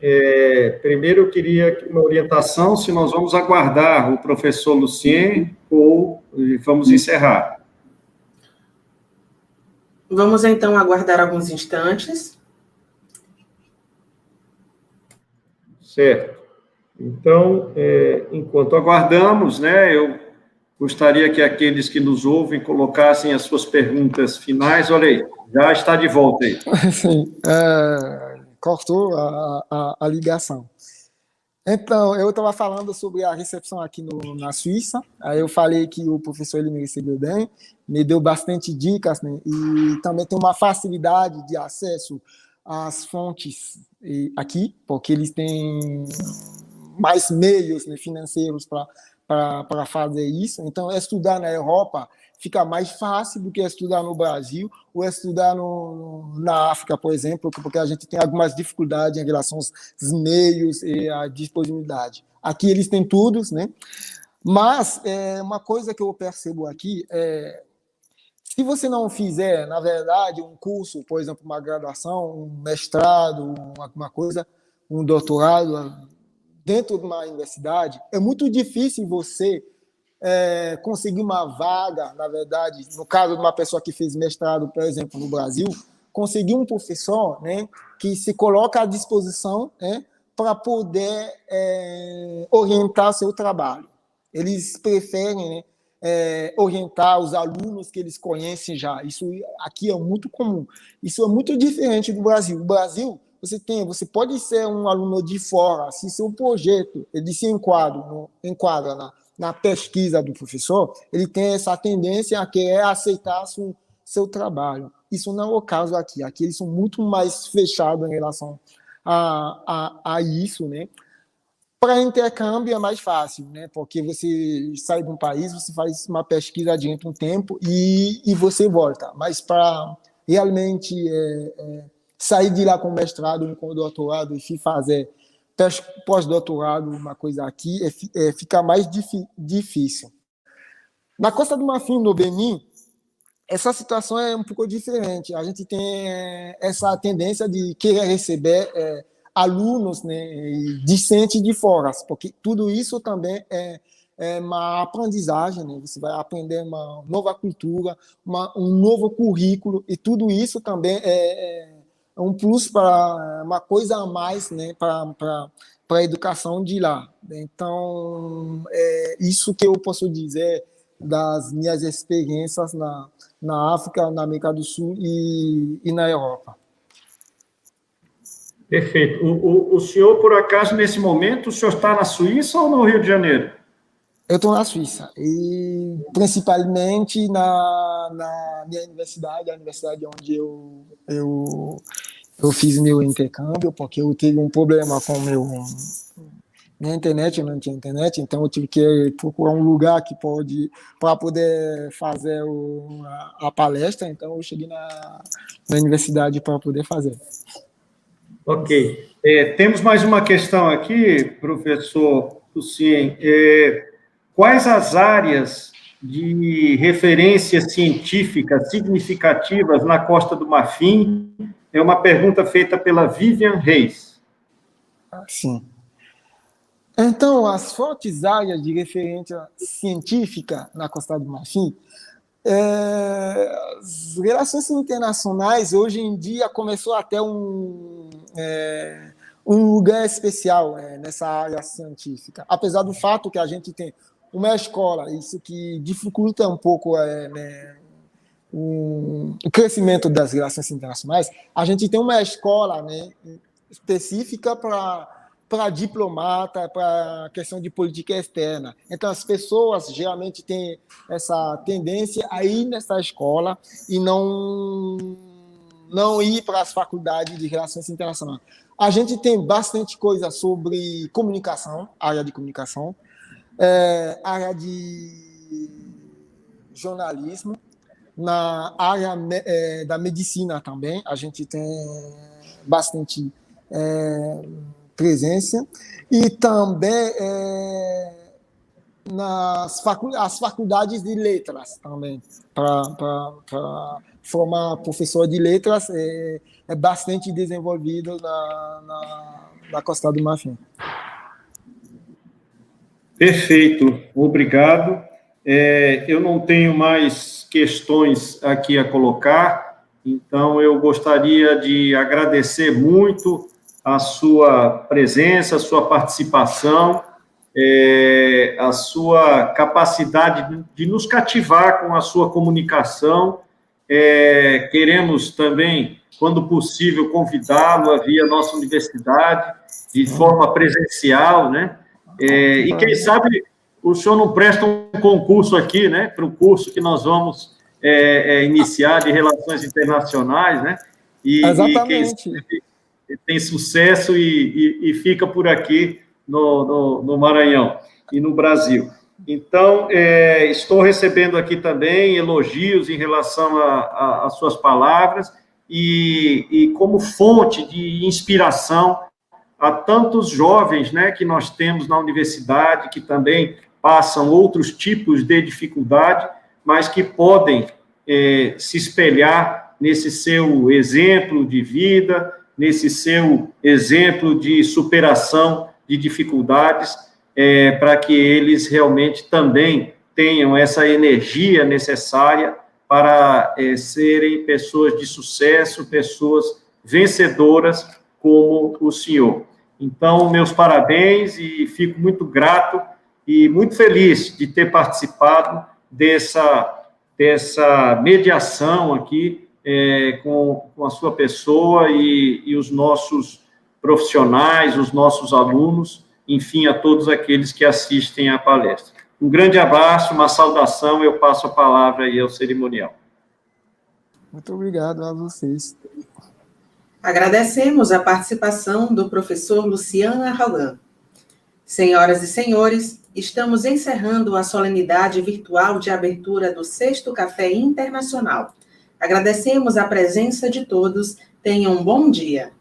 primeiro eu queria uma orientação se nós vamos aguardar o professor Lucien ou vamos encerrar. Vamos, então, aguardar alguns instantes. Certo. Então, enquanto aguardamos, né, eu gostaria que aqueles que nos ouvem colocassem as suas perguntas finais. Olha aí, já está de volta aí. Sim, cortou a ligação. Então, eu estava falando sobre a recepção aqui na Suíça. Aí eu falei que o professor ele me recebeu bem, me deu bastante dicas, né? E também tem uma facilidade de acesso as fontes aqui, porque eles têm mais meios, né, financeiros para fazer isso. Então, estudar na Europa fica mais fácil do que estudar no Brasil ou estudar na África, por exemplo, porque a gente tem algumas dificuldades em relação aos meios e à disponibilidade. Aqui eles têm tudo, né? Mas uma coisa que eu percebo aqui se você não fizer, na verdade, um curso, por exemplo, uma graduação, um mestrado, alguma coisa, um doutorado dentro de uma universidade, é muito difícil você conseguir uma vaga, na verdade, no caso de uma pessoa que fez mestrado, por exemplo, no Brasil, conseguir um professor, né, que se coloca à disposição, né, para poder orientar seu trabalho. Eles preferem, né, orientar os alunos que eles conhecem já. Isso aqui é muito comum. Isso é muito diferente do Brasil. No Brasil, você pode ser um aluno de fora, se seu projeto ele se enquadra na pesquisa do professor, ele tem essa tendência a querer aceitar seu trabalho. Isso não é o caso aqui. Aqui eles são muito mais fechados em relação a isso, né? Para intercâmbio é mais fácil, né? Porque você sai de um país, você faz uma pesquisa adiante um tempo e você volta. Mas para realmente sair de lá com mestrado, com doutorado e fazer pós-doutorado, uma coisa aqui, fica mais difícil. Na Costa do Marfim, no Benin, essa situação é um pouco diferente. A gente tem essa tendência de querer receber alunos, né, discentes de fora, porque tudo isso também é uma aprendizagem, né? Você vai aprender uma nova cultura, um novo currículo, e tudo isso também é um plus para uma coisa a mais, né, para a educação de lá. Então, é isso que eu posso dizer das minhas experiências na África, na América do Sul e na Europa. Perfeito. O senhor, por acaso, nesse momento, o senhor está na Suíça ou no Rio de Janeiro? Eu estou na Suíça, e principalmente na minha universidade, a universidade onde eu fiz meu intercâmbio, porque eu tive um problema com minha internet, eu não tinha internet, então eu tive que procurar um lugar para poder fazer a palestra, então eu cheguei na universidade para poder fazer. Ok. Temos mais uma questão aqui, professor Lucien. Quais as áreas de referência científica significativas na Costa do Marfim? É uma pergunta feita pela Vivian Reis. Sim. Então, as fortes áreas de referência científica na Costa do Marfim, as relações internacionais, hoje em dia, começou a ter um lugar especial nessa área científica. Apesar do fato que a gente tem uma escola, isso que dificulta um pouco o crescimento das relações internacionais, a gente tem uma escola, né, específica para diplomata, para questão de política externa. Então, as pessoas geralmente têm essa tendência a ir nessa escola e não ir para as faculdades de relações internacionais. A gente tem bastante coisa sobre comunicação, área de comunicação, área de jornalismo, na área da medicina também, a gente tem bastante presença, e também as faculdades de letras também, para formar professor de letras, é bastante desenvolvido na Costa do Marfim. Perfeito, obrigado. Eu não tenho mais questões aqui a colocar, então eu gostaria de agradecer muito a sua presença, a sua participação, a sua capacidade de nos cativar com a sua comunicação. Queremos também, quando possível, convidá-lo a vir à nossa universidade de forma presencial, né? E quem sabe o senhor não presta um concurso aqui, né, para o curso que nós vamos iniciar de Relações Internacionais, né? Exatamente. E tem sucesso e fica por aqui no Maranhão e no Brasil. Então, estou recebendo aqui também elogios em relação às suas palavras e como fonte de inspiração a tantos jovens, né, que nós temos na universidade, que também passam outros tipos de dificuldade, mas que podem se espelhar nesse seu exemplo de vida, nesse seu exemplo de superação de dificuldades, para que eles realmente também tenham essa energia necessária para serem pessoas de sucesso, pessoas vencedoras como o senhor. Então, meus parabéns e fico muito grato e muito feliz de ter participado dessa mediação aqui com a sua pessoa e os nossos profissionais, os nossos alunos, enfim, a todos aqueles que assistem à palestra. Um grande abraço, uma saudação, eu passo a palavra aí ao cerimonial. Muito obrigado a vocês. Agradecemos a participação do professor Luciano Roland. Senhoras e senhores, estamos encerrando a solenidade virtual de abertura do 6º Café Internacional. Agradecemos a presença de todos. Tenham um bom dia.